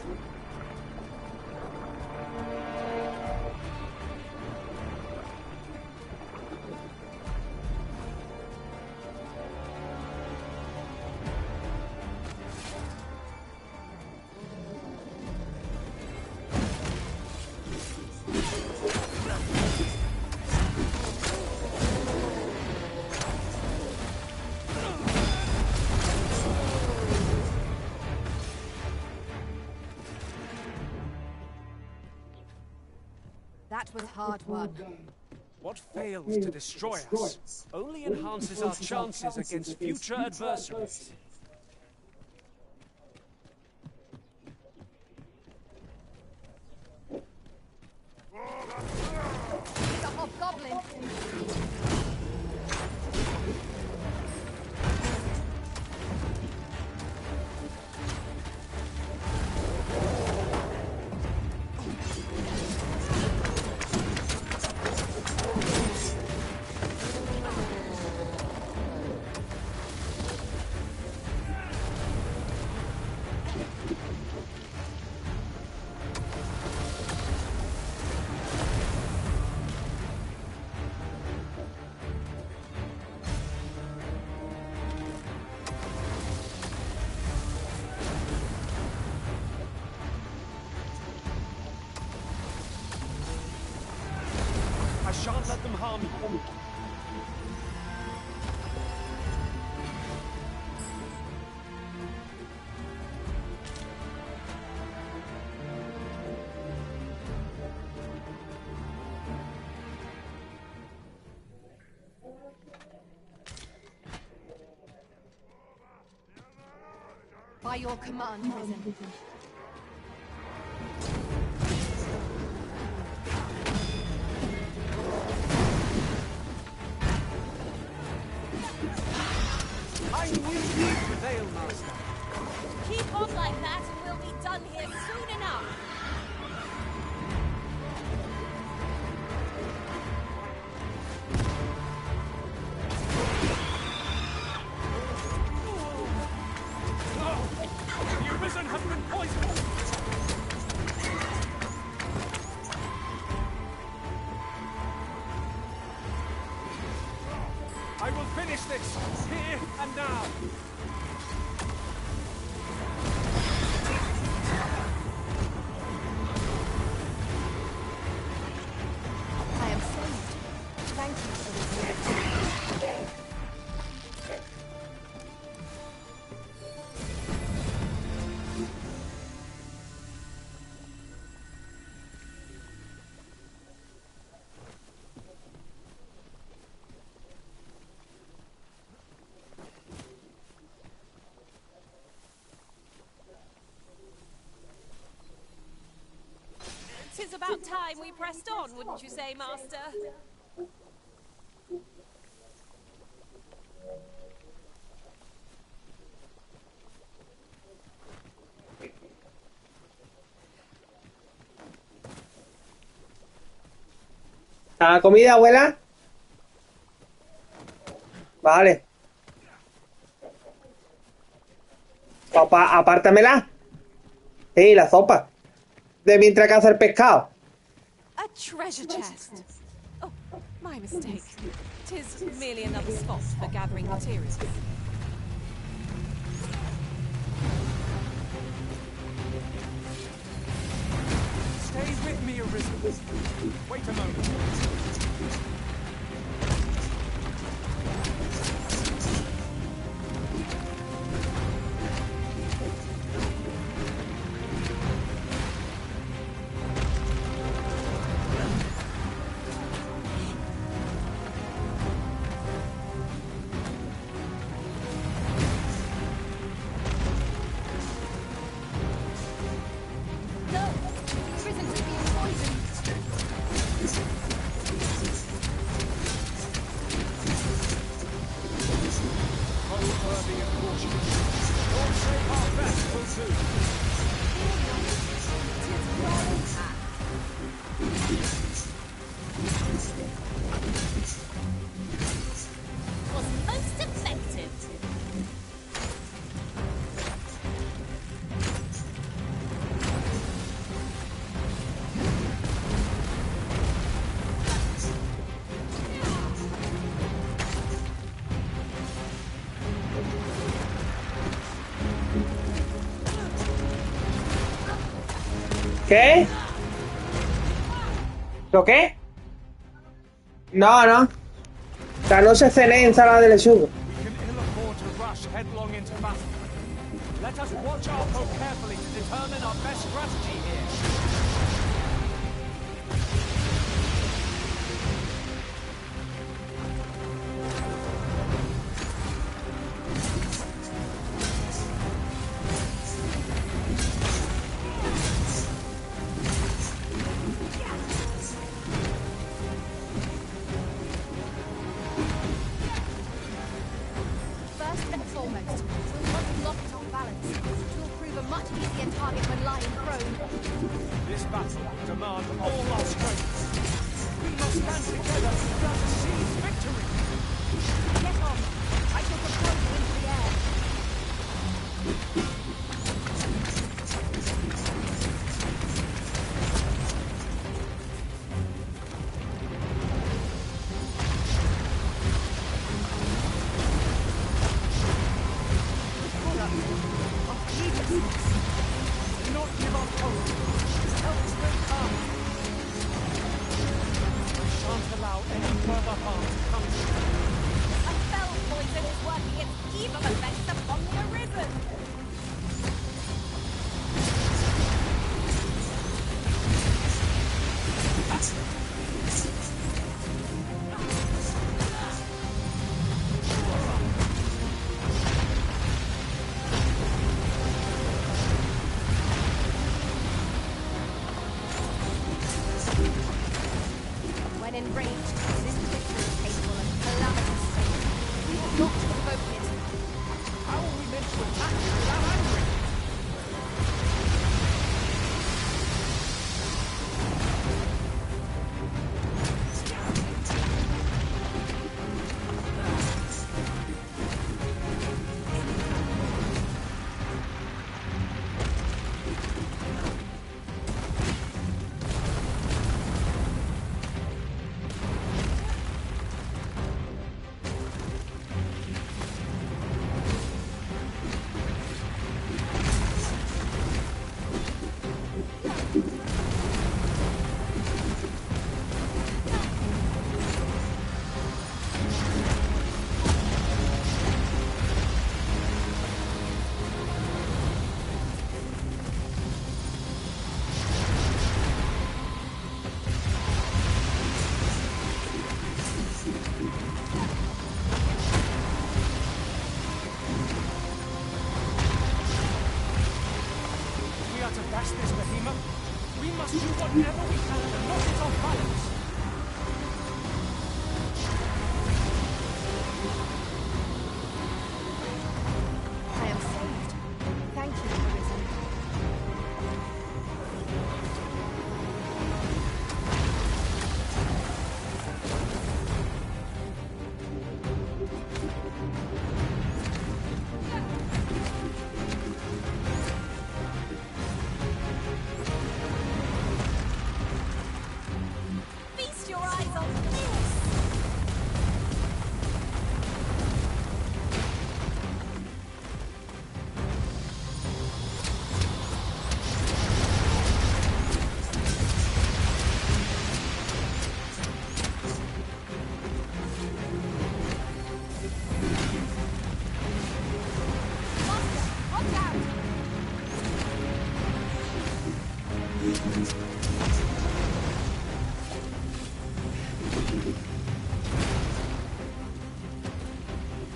That was hard work. What fails to destroy us only enhances our chances against future adversaries. It's a hobgoblin. I shan't let them harm you. By your command, Arisen. I knew you'd prevail, Master. Keep on like that and we'll be done here soon enough. The Arisen have been poisoned! I will finish this, here and now! I am saved. Thank you, Arisen. Tis about time we pressed on, wouldn't you say, Master? ¿La comida, abuela? Vale. Apártamela. Sí, la sopa. De mientras caza el pescado. A treasure chest. Oh, my mistake. 'Tis merely another spot for gathering materials. Stay with me, Arisen. Wait a moment. ¿Qué? ¿Lo qué? No, no. La no se cené ensalada de lechuga. We can ill afford to rush headlong into battle. Let us watch our foe carefully to determine our best strategy here. First and foremost, we'll want to lock it off balance, which will prove a much easier target when lying prone. This battle will demand all our strength. We must stand together to seize victory. Get on. I shall propose it into the air. Do not give up hope. Help will come. We shan't allow any further harm to come to us. A fell poison is working its evil effects upon the Arisen. When enraged, this victory is capable of calamitous fate. We will not provoke it. How are we meant to attack it without anger? We are to bash this behemoth. We must do whatever we can to knock it off balance. I am saved. Thank you, Arisen.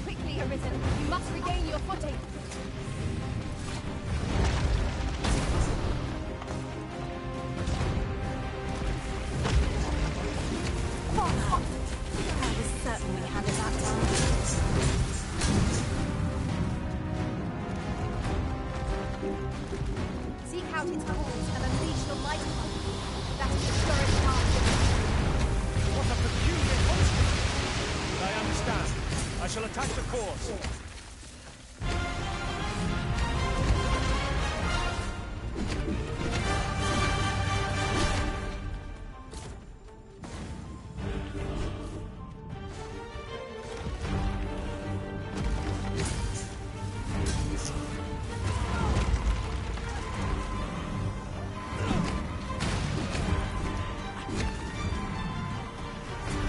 Quickly, Arisen. You must regain your footing. I was certain we had it that time. Seek out its cause and unleash your might upon it. That is the current path. What a peculiar construct! I understand. I shall attack the course.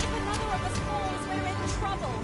If another of us falls, we're in trouble.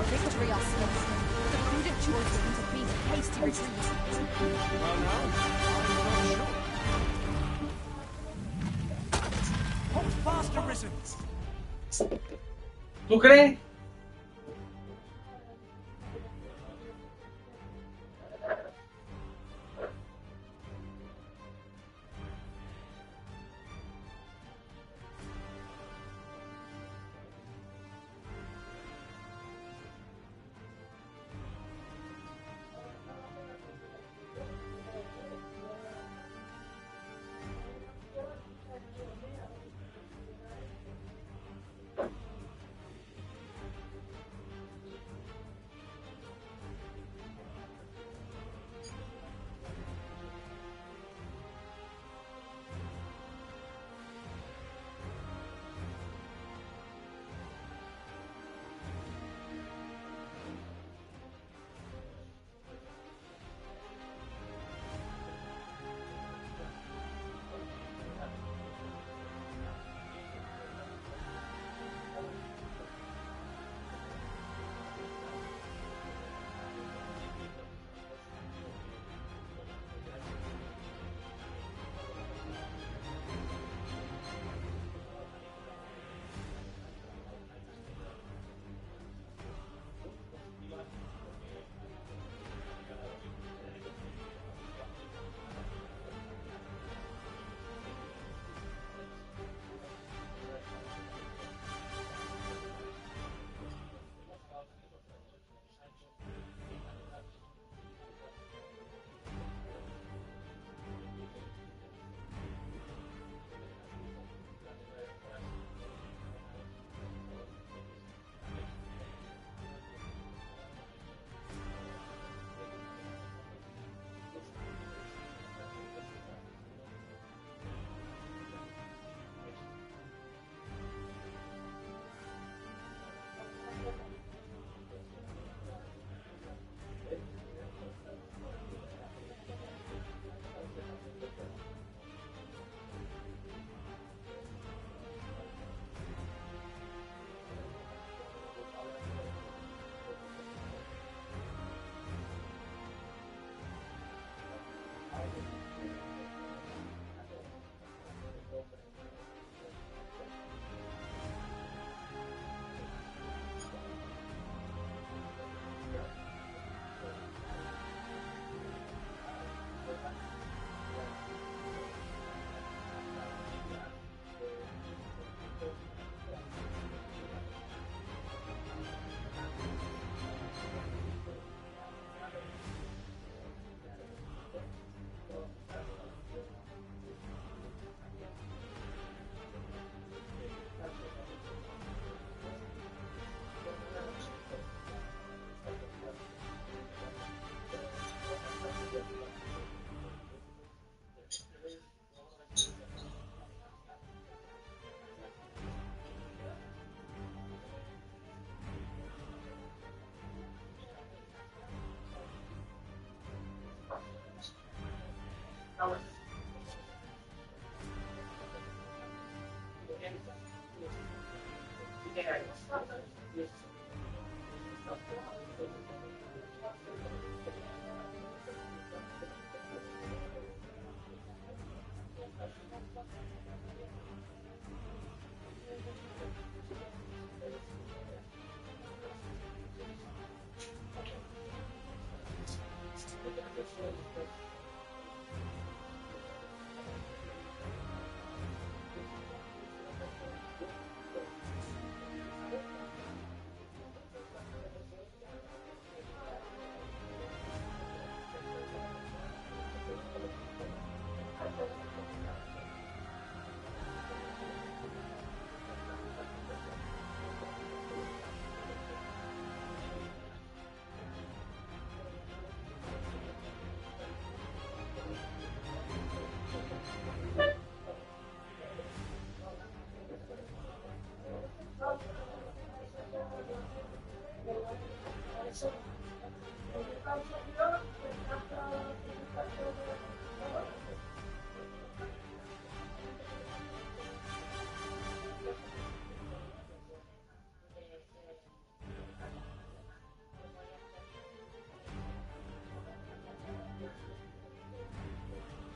victory are slow. The prudent choice would be to beat a hasty retreat. Well, now, I'm not sure. Hold fast, Arisen! ¿Tú crees?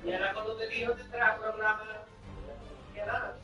Y ahora cuando te digo tendrás programa que nada.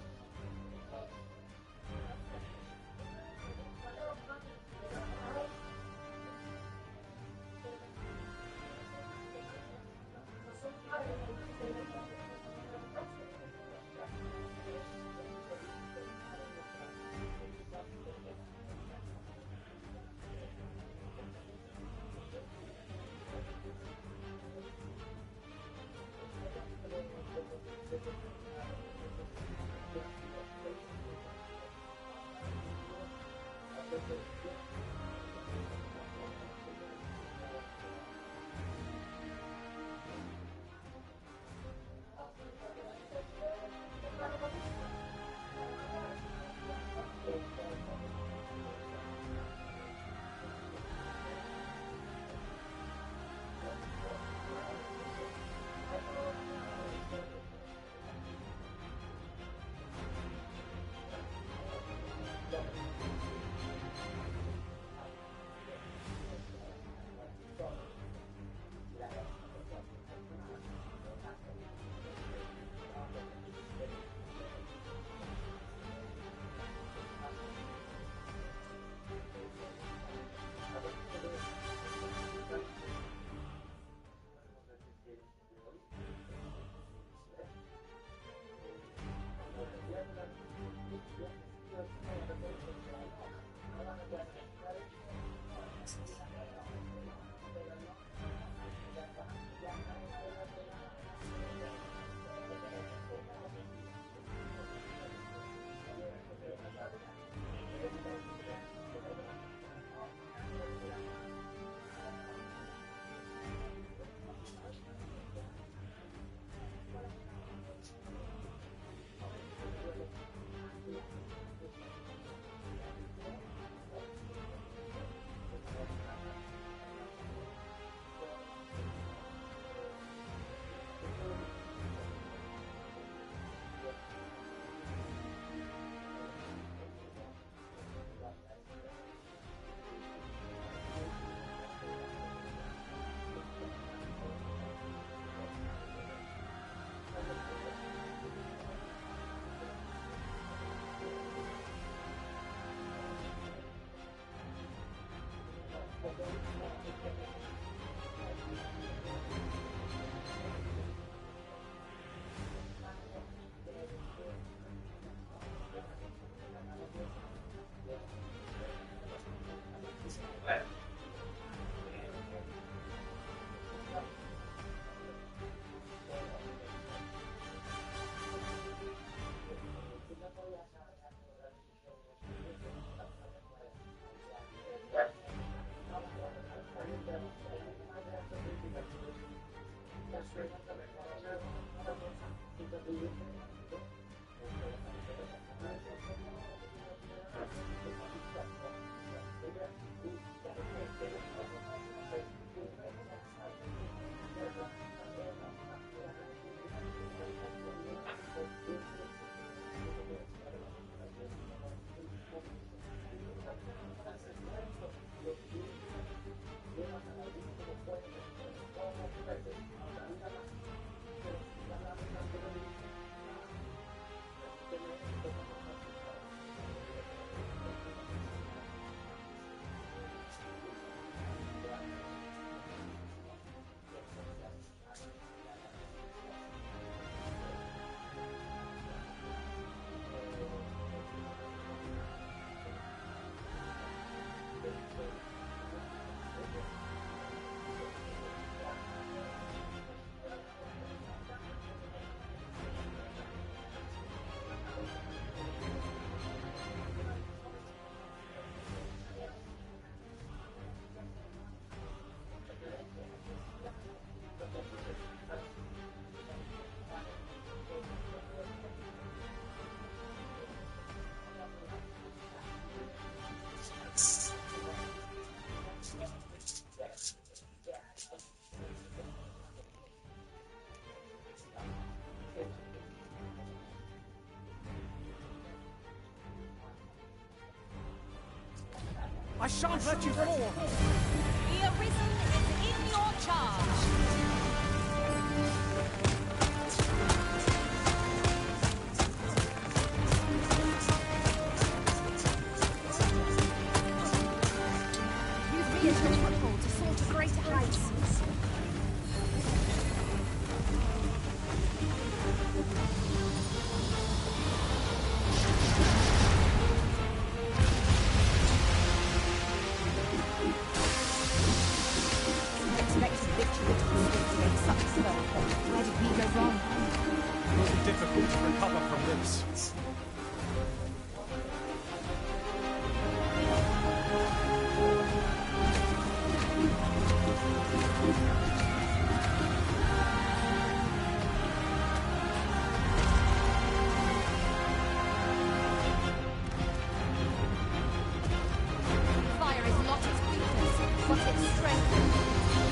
I shan't let you fall! The Arisen is in your charge! a foothold to soar to greater heights. Expected victory against such a foe. Where did we go wrong? It will be difficult to recover from this. Fire is not its weakness, but its strength.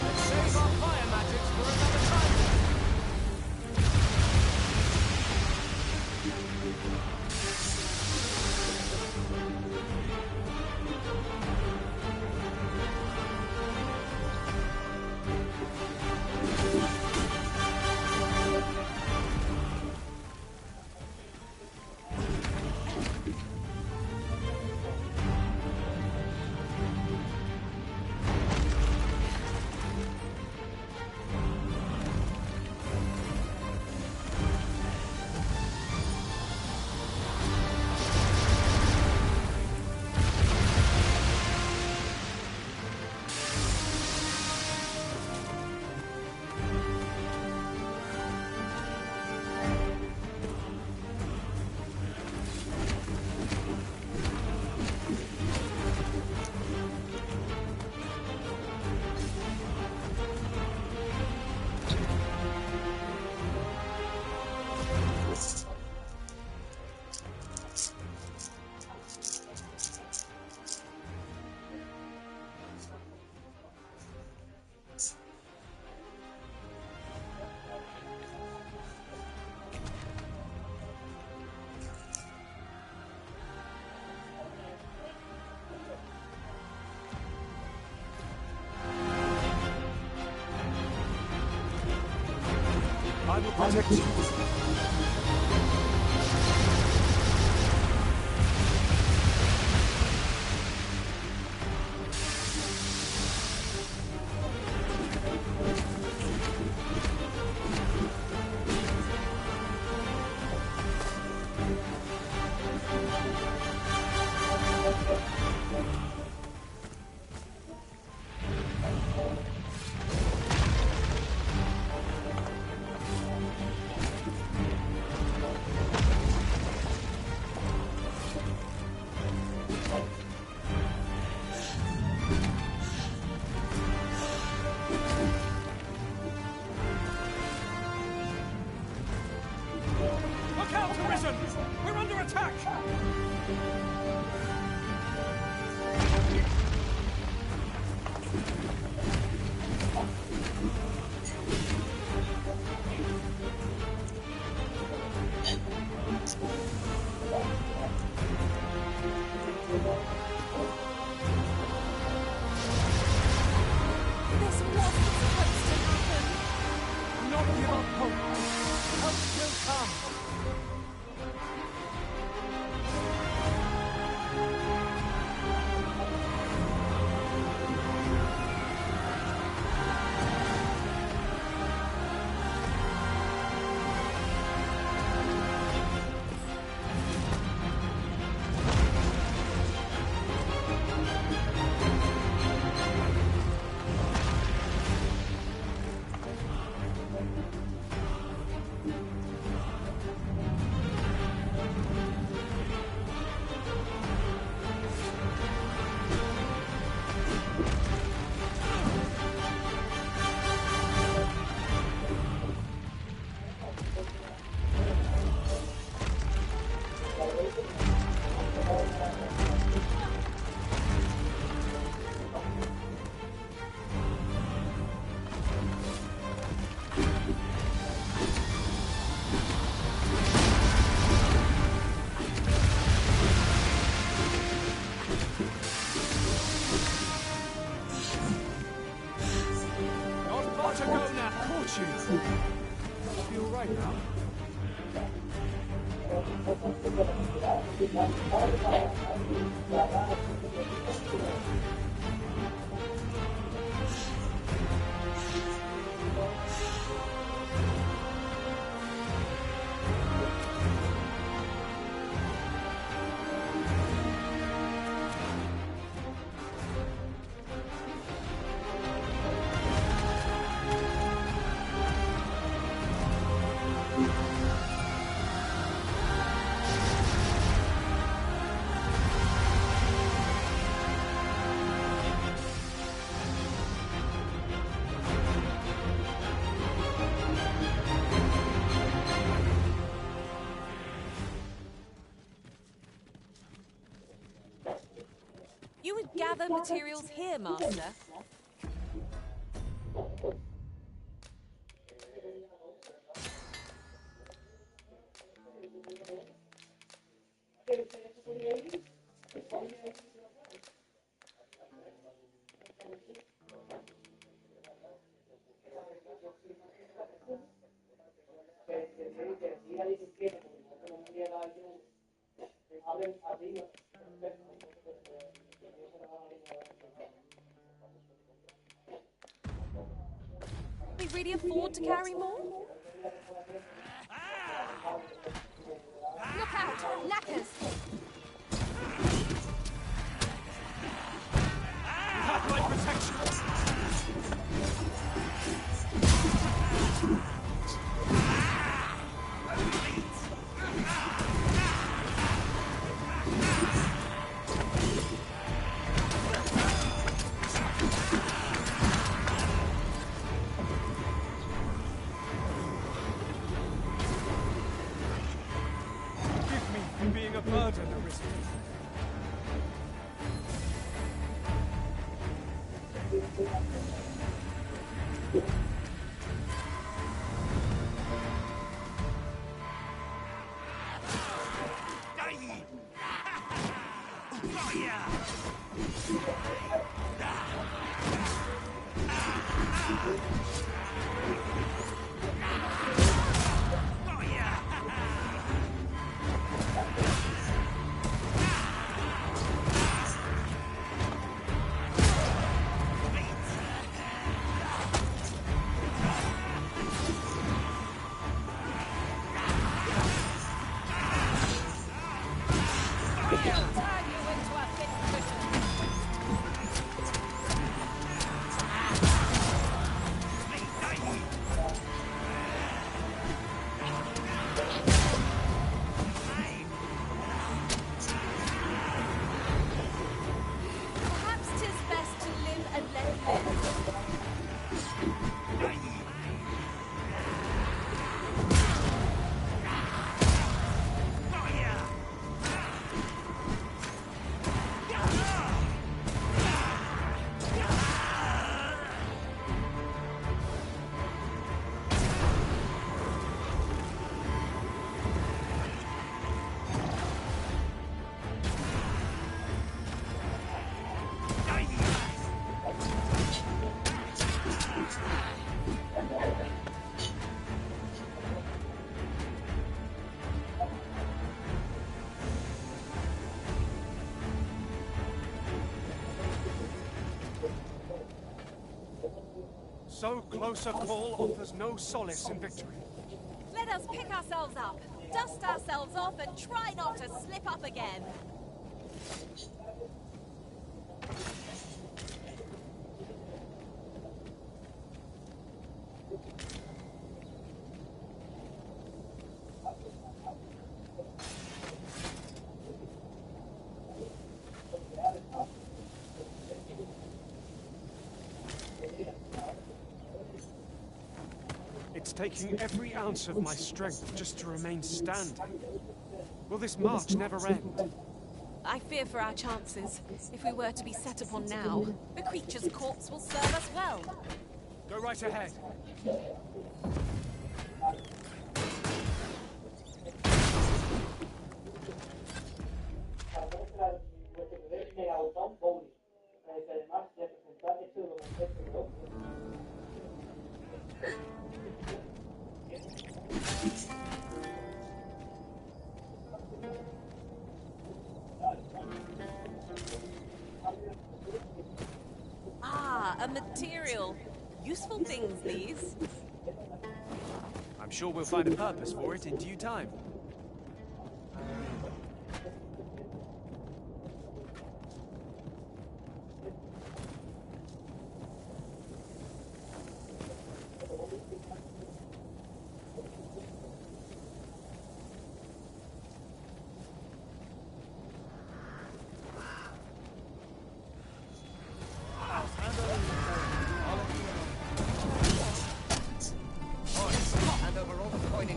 Let's save our fire magics for another time. I will protect you. Look out, Arisen! We're under attack! This wasn't supposed to happen. Do not give up hope. Help will come. Caught you. You all right now? other materials here, Master? We really afford to carry more? Look out! Knackers! You have my protection! Forgive me for being a burden, Arisen. Perhaps 'tis best to live and let live. So close a call offers no solace in victory. Let us pick ourselves up, dust ourselves off, and try not to slip up again. It's taking every ounce of my strength just to remain standing. Will this march never end? I fear for our chances. If we were to be set upon now, the creature's corpse will serve us well. Go right ahead. Ah, a material. Useful things, these. I'm sure we'll find a purpose for it in due time.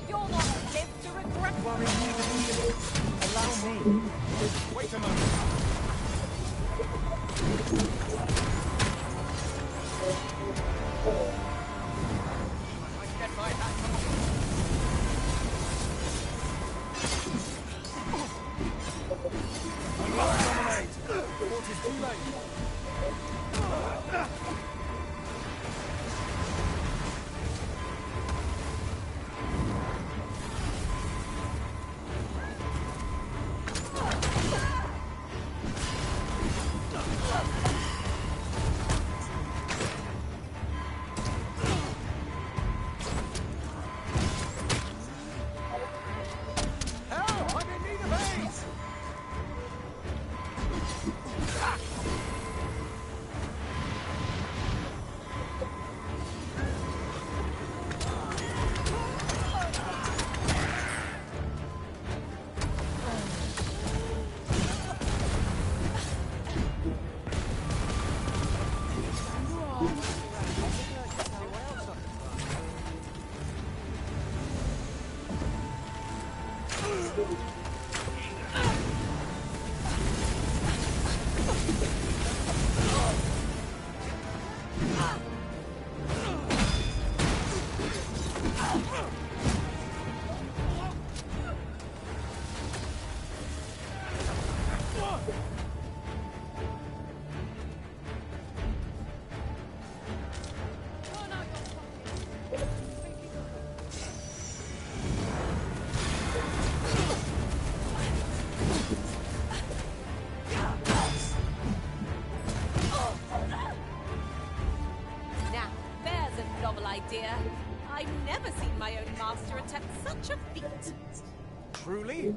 You'll not live to regret Idea. I've never seen my own master attempt such a feat. Truly?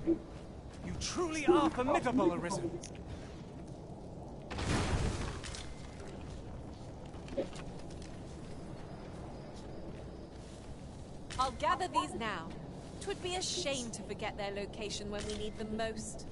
You truly are formidable, Arisen. I'll gather these now. 'Twould be a shame to forget their location when we need them most.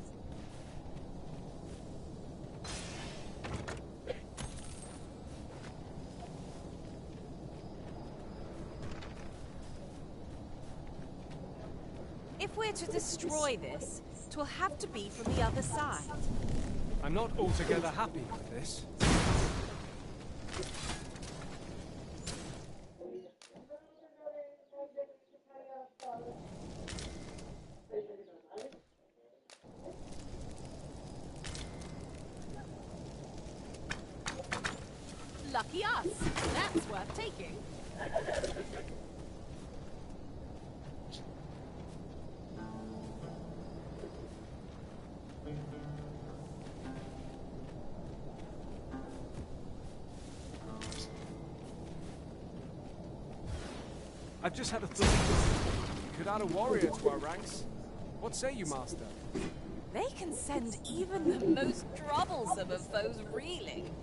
If we're to destroy this, 'twill have to be from the other side. I'm not altogether happy with this. Lucky us. That's worth taking. I've just had a thought. We could add a warrior to our ranks. What say you, Master? They can send even the most troublesome of foes reeling.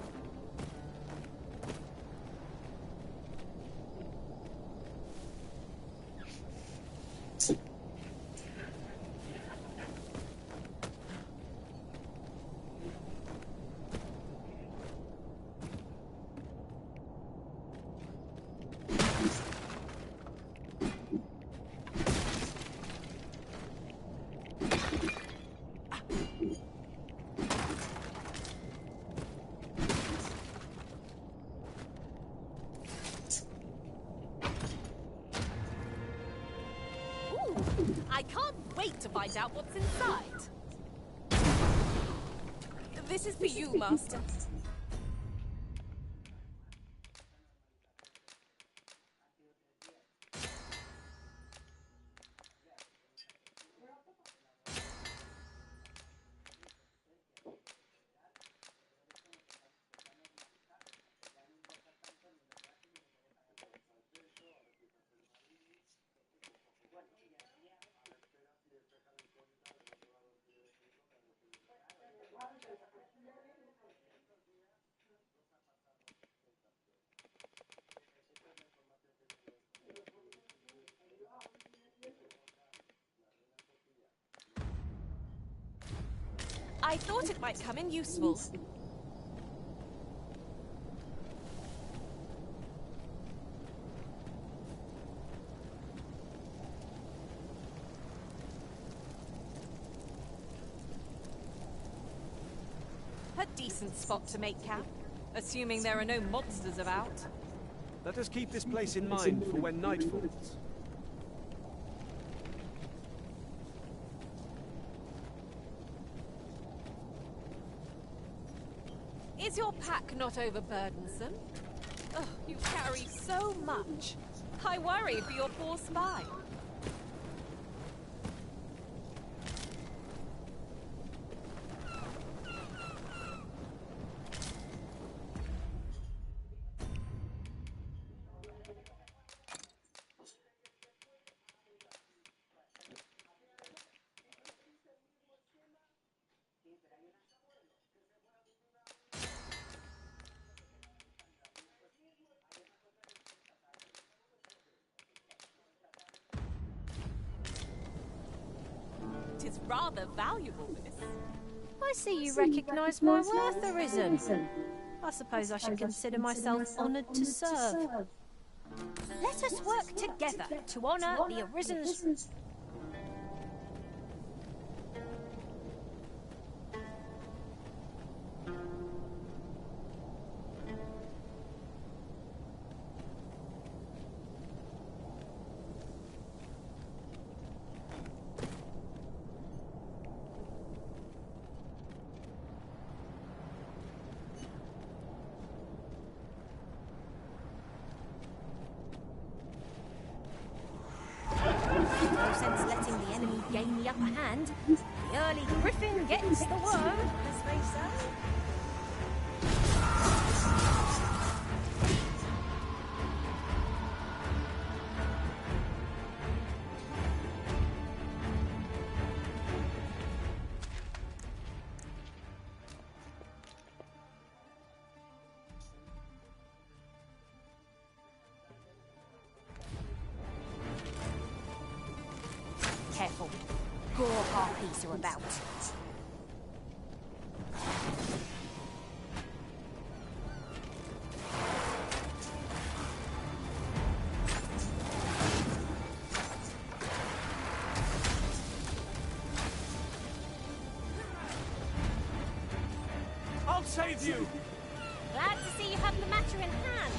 I can't wait to find out what's inside. This is for you, Master. I thought it might come in useful. A decent spot to make camp, assuming there are no monsters about. Let us keep this place in mind for when night falls. Is your pack not overburdensome? Oh, you carry so much. I worry for your poor spine. Tis rather valuable, this. I see you recognise my worth, Arisen. I suppose I should consider myself honoured to serve. Let us work together to honour the Arisen's... No sense letting the enemy gain the upper hand. The early griffin gets the worm, as they say. Careful. Gore harpies are about. I'll save you! Glad to see you have the matter in hand.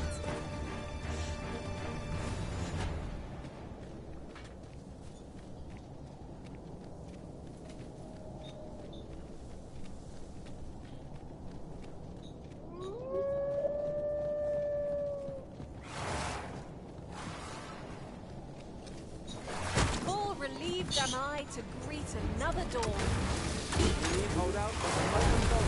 All relieved am I to greet another dawn. Hold out for the moment of...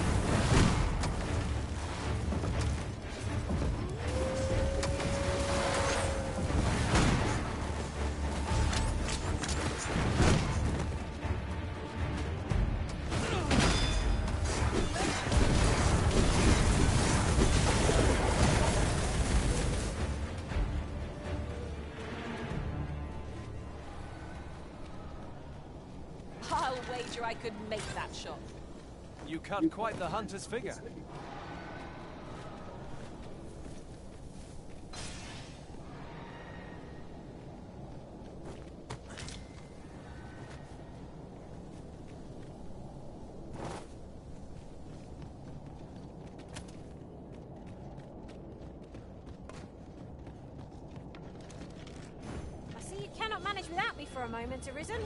I'll wager I could make that shot. You cut quite the hunter's figure. I see you cannot manage without me for a moment, Arisen.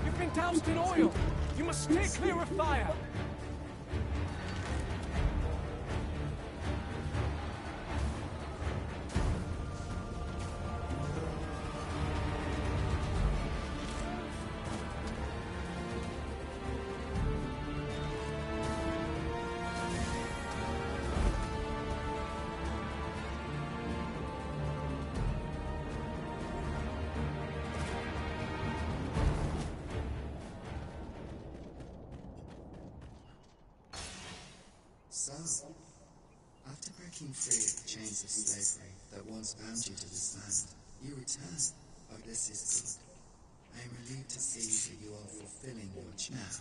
You've been doused in oil! You must steer clear of fire! So, after breaking free of the chains of slavery that once bound you to this land, you return. Oh, this is good. I am relieved to see that you are fulfilling your now.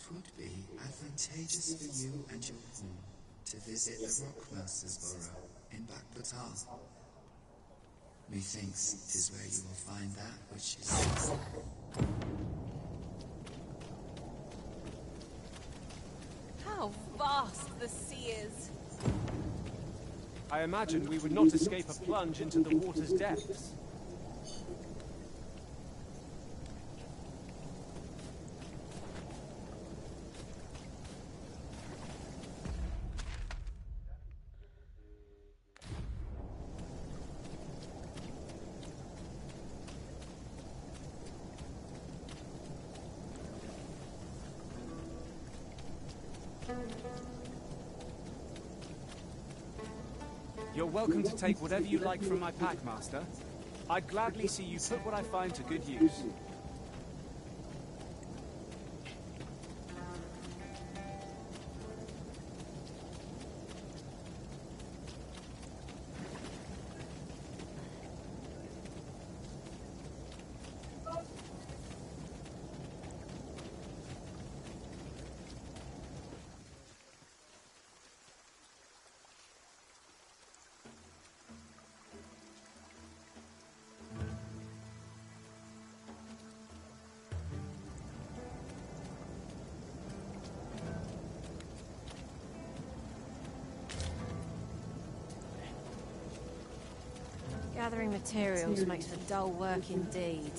'Twould be advantageous for you and your home to visit the Rockmaster's Burrow in Bakbatar. Methinks 'tis where you will find that which is... How vast the sea is! I imagine we would not escape a plunge into the water's depths. You're welcome to take whatever you like from my pack, Master. I'd gladly see you put what I find to good use. Gathering materials makes for dull work indeed.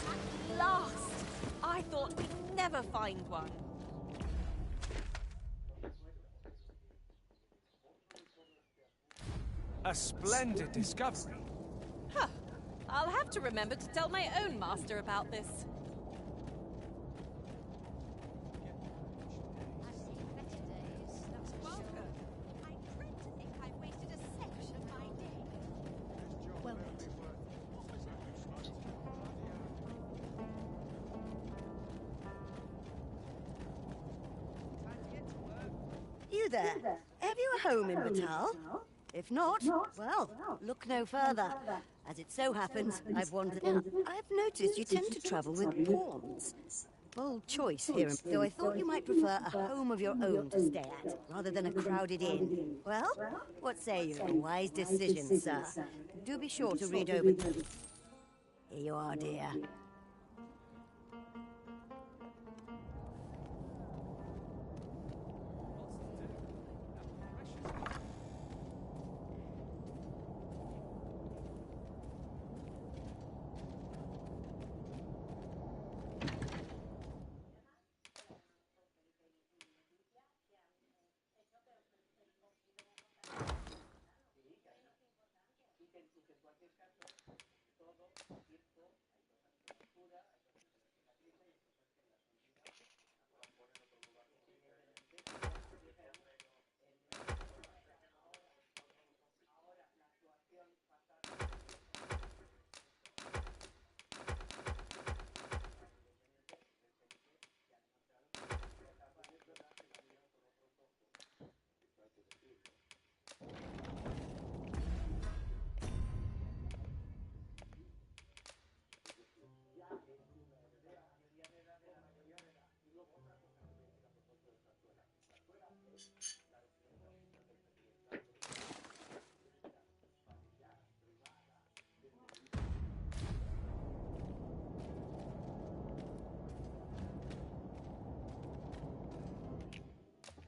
At last! I thought we'd never find one. A splendid discovery. Huh. I'll have to remember to tell my own master about this. You there? Have you a home in Batal? If not, well, look no further. As it so happens, I've noticed you tend to travel with pawns. Bold choice here, though I thought you might prefer a home of your own to stay at, rather than a crowded inn. Well, what say you? A wise decision, sir. Do be sure to read over... Here you are, dear.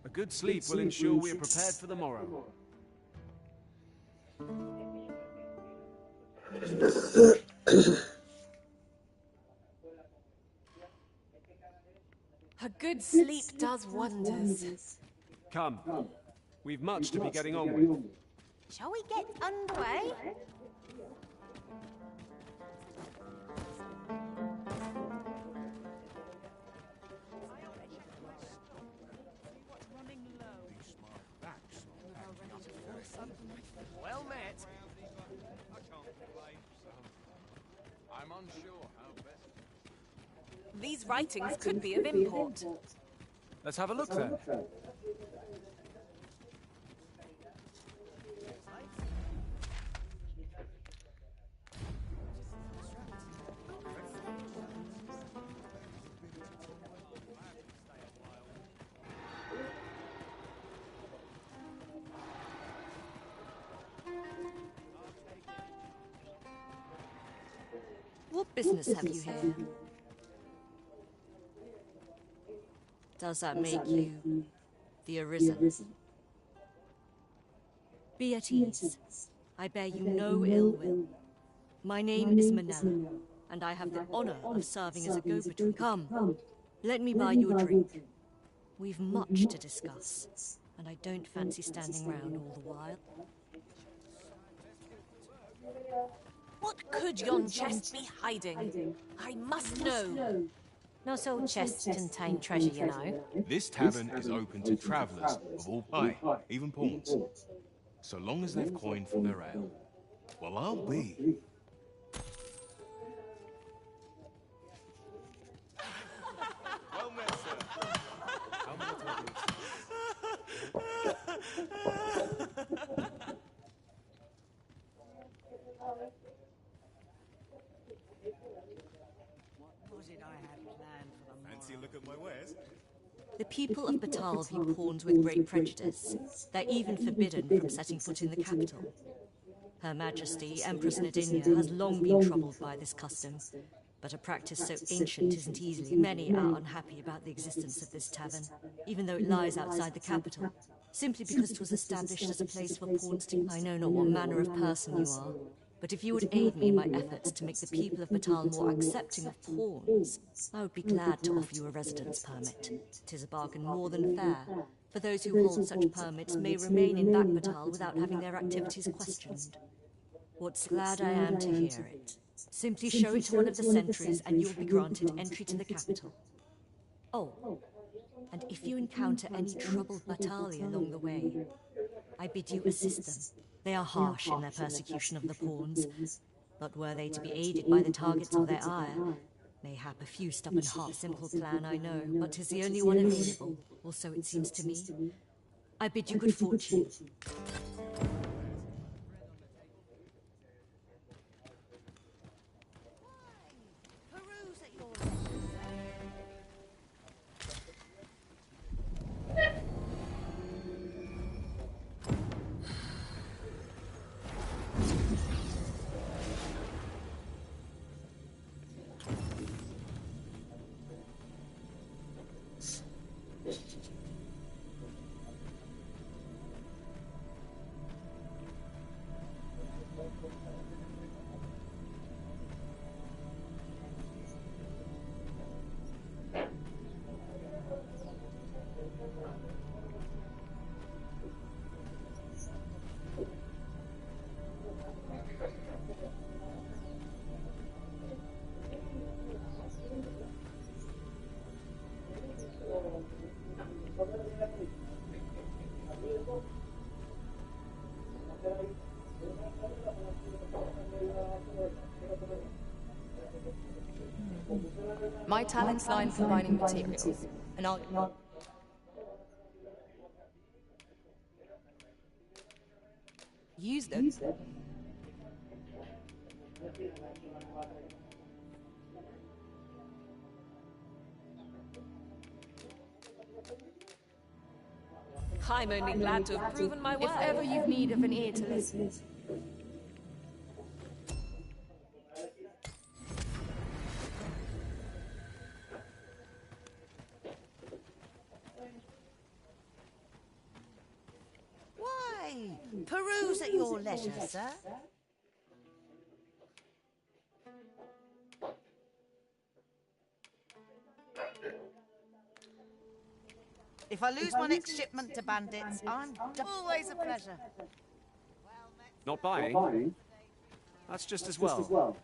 A good sleep will ensure we are prepared for the morrow. A good sleep does wonders. Come. We've much to be getting on with. Shall we get underway? Well met. I can't complain. I'm unsure how best. These writings could be of import. Let's have a look then. What business have you here? Does that make you the arisen? Be at ease. I bear you no ill will. My name is Manella, and I have the honor of serving as a go-between. Come, let me buy you a drink. We've much to discuss, and I don't fancy standing round all the while. What could yon chest be hiding? I must know. Not all chests contain treasure, you know. This tavern is open to travellers of all, even pawns. So long as they've coin for their ale. Well, I'll be. Well met, sir. How many times? What was it I had planned for the Fancy a look at my wares? The people of Batal view pawns with great prejudice. They're even forbidden from setting foot in the capital. Her Majesty, Empress Nadinia, has long been troubled by this custom, but a practice so ancient isn't easily. Many are unhappy about the existence of this tavern, even though it lies outside the capital, simply because it was established as a place for pawns to... I know not what manner of person you are, but if you would aid me in my efforts to make the people of Batal more accepting of pawns, I would be glad to offer you a residence permit. 'Tis a bargain more than fair, for those who hold such permits may remain in Batal without having their activities questioned. What's glad I am to hear it. Simply show it to one of the sentries and you'll be granted entry to the capital. Oh, and if you encounter any troubled Batali along the way, I bid you assist them. They are harsh in their persecution of the pawns, but were they to be aided by the targets of their ire, mayhap a few stubborn hearts. Simple plan, I know, but 'tis the only one available, or so it seems to me. I bid you good fortune. My talents lie in combining materials, and I'll... use them. I'm only glad to have proven my worth. If ever you've need of an ear to listen. Why, peruse at your leisure, sir. If I lose my next shipment to bandits, I'm always a pleasure. Not buying? That's just as well.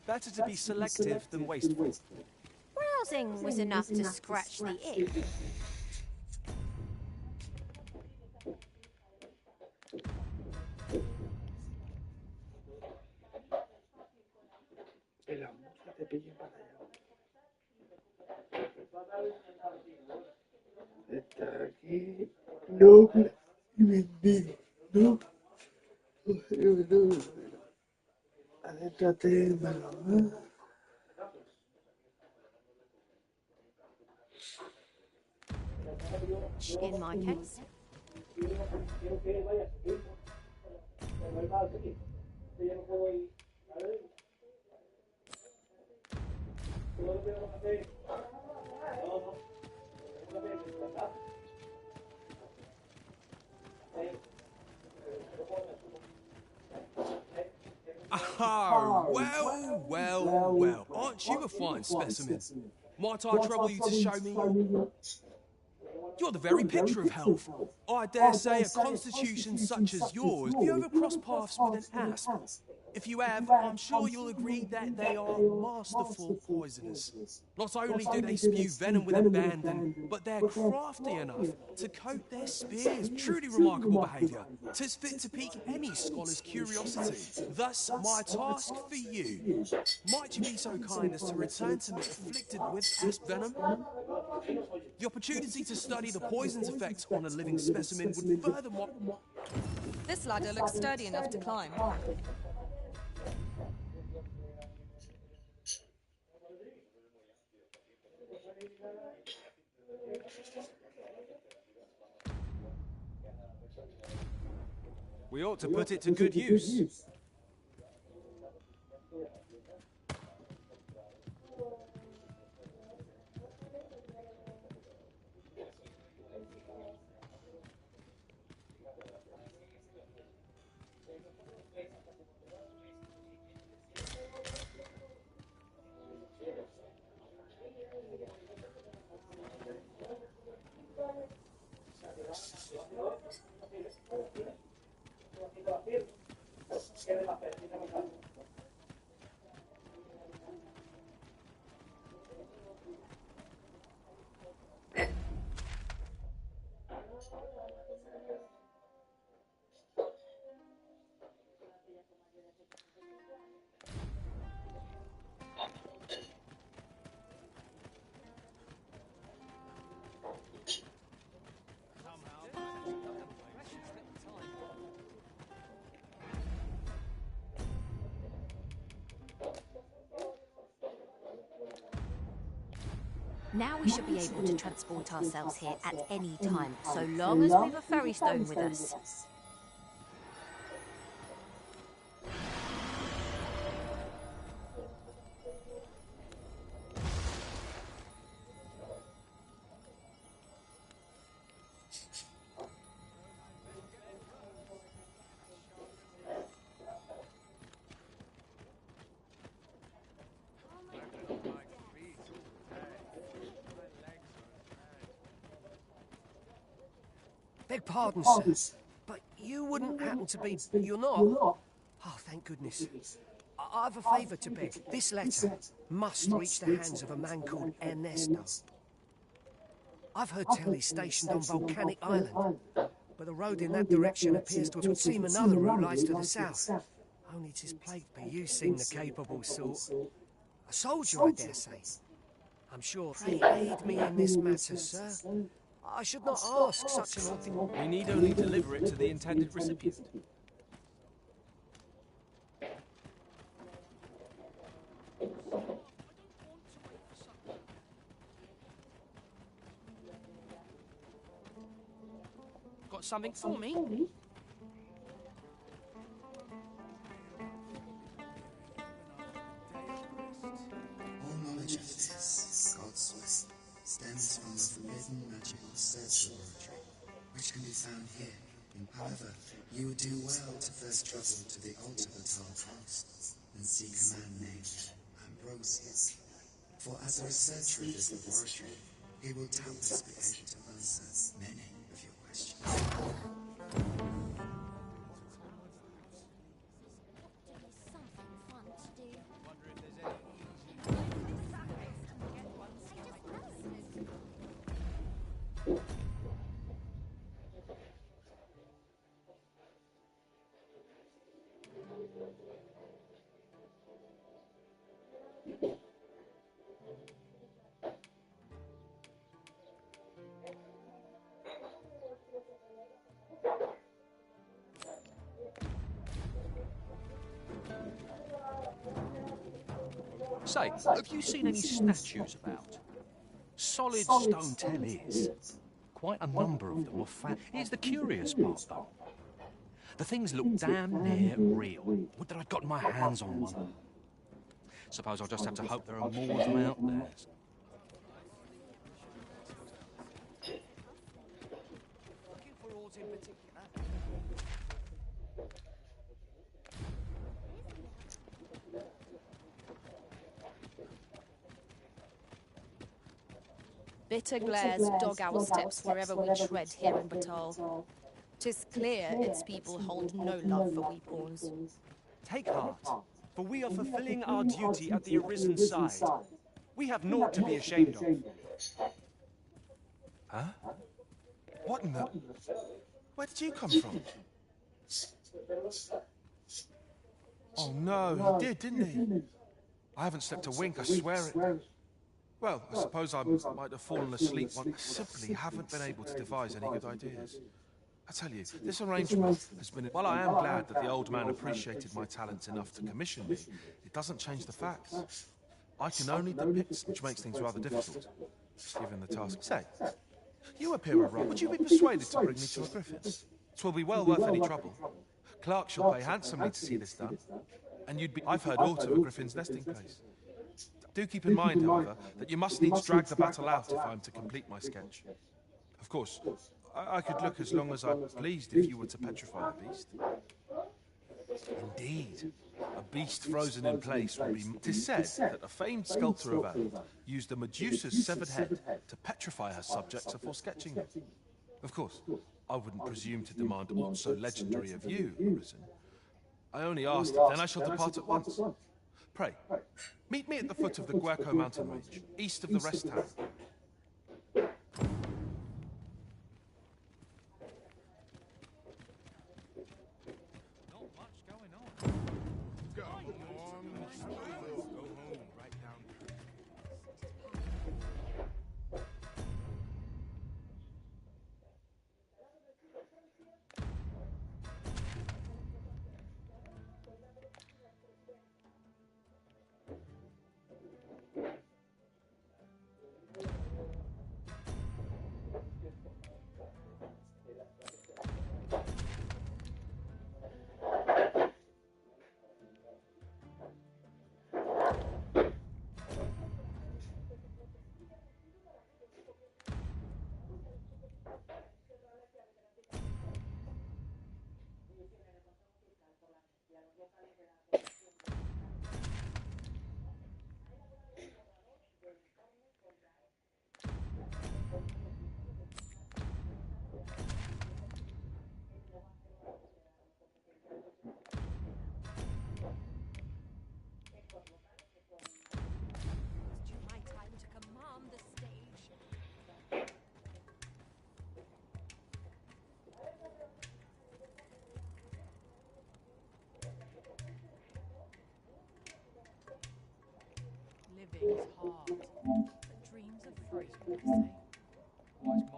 Better to be selective than wasteful. Browsing was enough to scratch the itch. Está aquí. Noble y bendigo. No. Adéntrate, hermano. In my case. Ah, well. Aren't you a fine specimen? Might I trouble you to show me? You're the very picture of health. I dare say a constitution such as yours. Have you ever crossed paths with an asp? If you have, I'm sure you'll agree that they are masterful poisoners. Not only do they spew venom with abandon, but they're crafty enough to coat their spears. Truly remarkable behaviour. 'Tis fit to pique any scholar's curiosity. Thus, my task for you. Might you be so kind as to return to me afflicted with asp venom? The opportunity to study the poison's effect on a living specimen would furthermore... This ladder looks sturdy enough to climb. We ought to put it to good use. Now we should be able to transport ourselves here at any time, so long as we've a ferry stone with us. Beg pardon, sir, but you wouldn't happen to be... You're not? Oh, thank goodness. I've a favour to beg. This letter must reach the hands of a man called Ernesto. I've heard tell he's stationed on Volcanic Island, but the road in that direction appears to seem another route lies to the south. Only 'tis plagued by you seem the capable sort. A soldier, I dare say. I'm sure. Pray aid me in this matter, sir. I should not ask such an odd thing. We need only deliver it to the intended recipient. Got something for me? All knowledge of this, God's way, stems from the forbidden magical search laboratory, which can be found here. However, you would do well to first travel to the altar Batal coast and seek a man named Ambrosius. For as a researcher of this laboratory, he will doubtless be able to answer many of your questions. Say, have you seen any statues about? Solid stone tell is. Quite a number of them were found. Here's the curious part, though. The things look damn near real. Would that I'd gotten my hands on one. Suppose I'll just have to hope there are more of them out there. Bitter glares dog our steps wherever we tread here in Batal. 'Tis clear its people hold no love for we pawns. Take heart, for we are fulfilling our duty at the arisen side. We have naught to be ashamed of. Huh? What in the... Where did you come from? Oh no, he did, didn't he? I haven't slept a wink, I swear it. Well, I suppose I might have fallen asleep once. I simply haven't been able to devise any good ideas. I tell you, this arrangement has been... While I am glad that the old man appreciated my talents enough to commission me, it doesn't change the facts. I can only depict, which makes things rather difficult, given the task. Say, you appear a right. Would you be persuaded to bring me to a griffin? 'Twill be well worth any trouble. Clark shall pay handsomely to see this done, and you'd be... I've heard aught of a griffin's nesting place. Do keep in mind, however, that you must needs drag the battle out if I am to complete my sketch. Of course, I could look as long as I pleased if you were to petrify the beast. Indeed, a beast frozen in place would be... 'Tis said that a famed sculptor of old used a Medusa's severed head to petrify her subjects before sketching them. Of course, I wouldn't presume to demand aught so legendary of you, Arisen. I only asked, then I shall depart at once. Pray, meet me at the foot of the Guerco mountain range, east of the rest town. Not much going on. Go on, go home, right down. It's due my time to command the stage. Living's hard.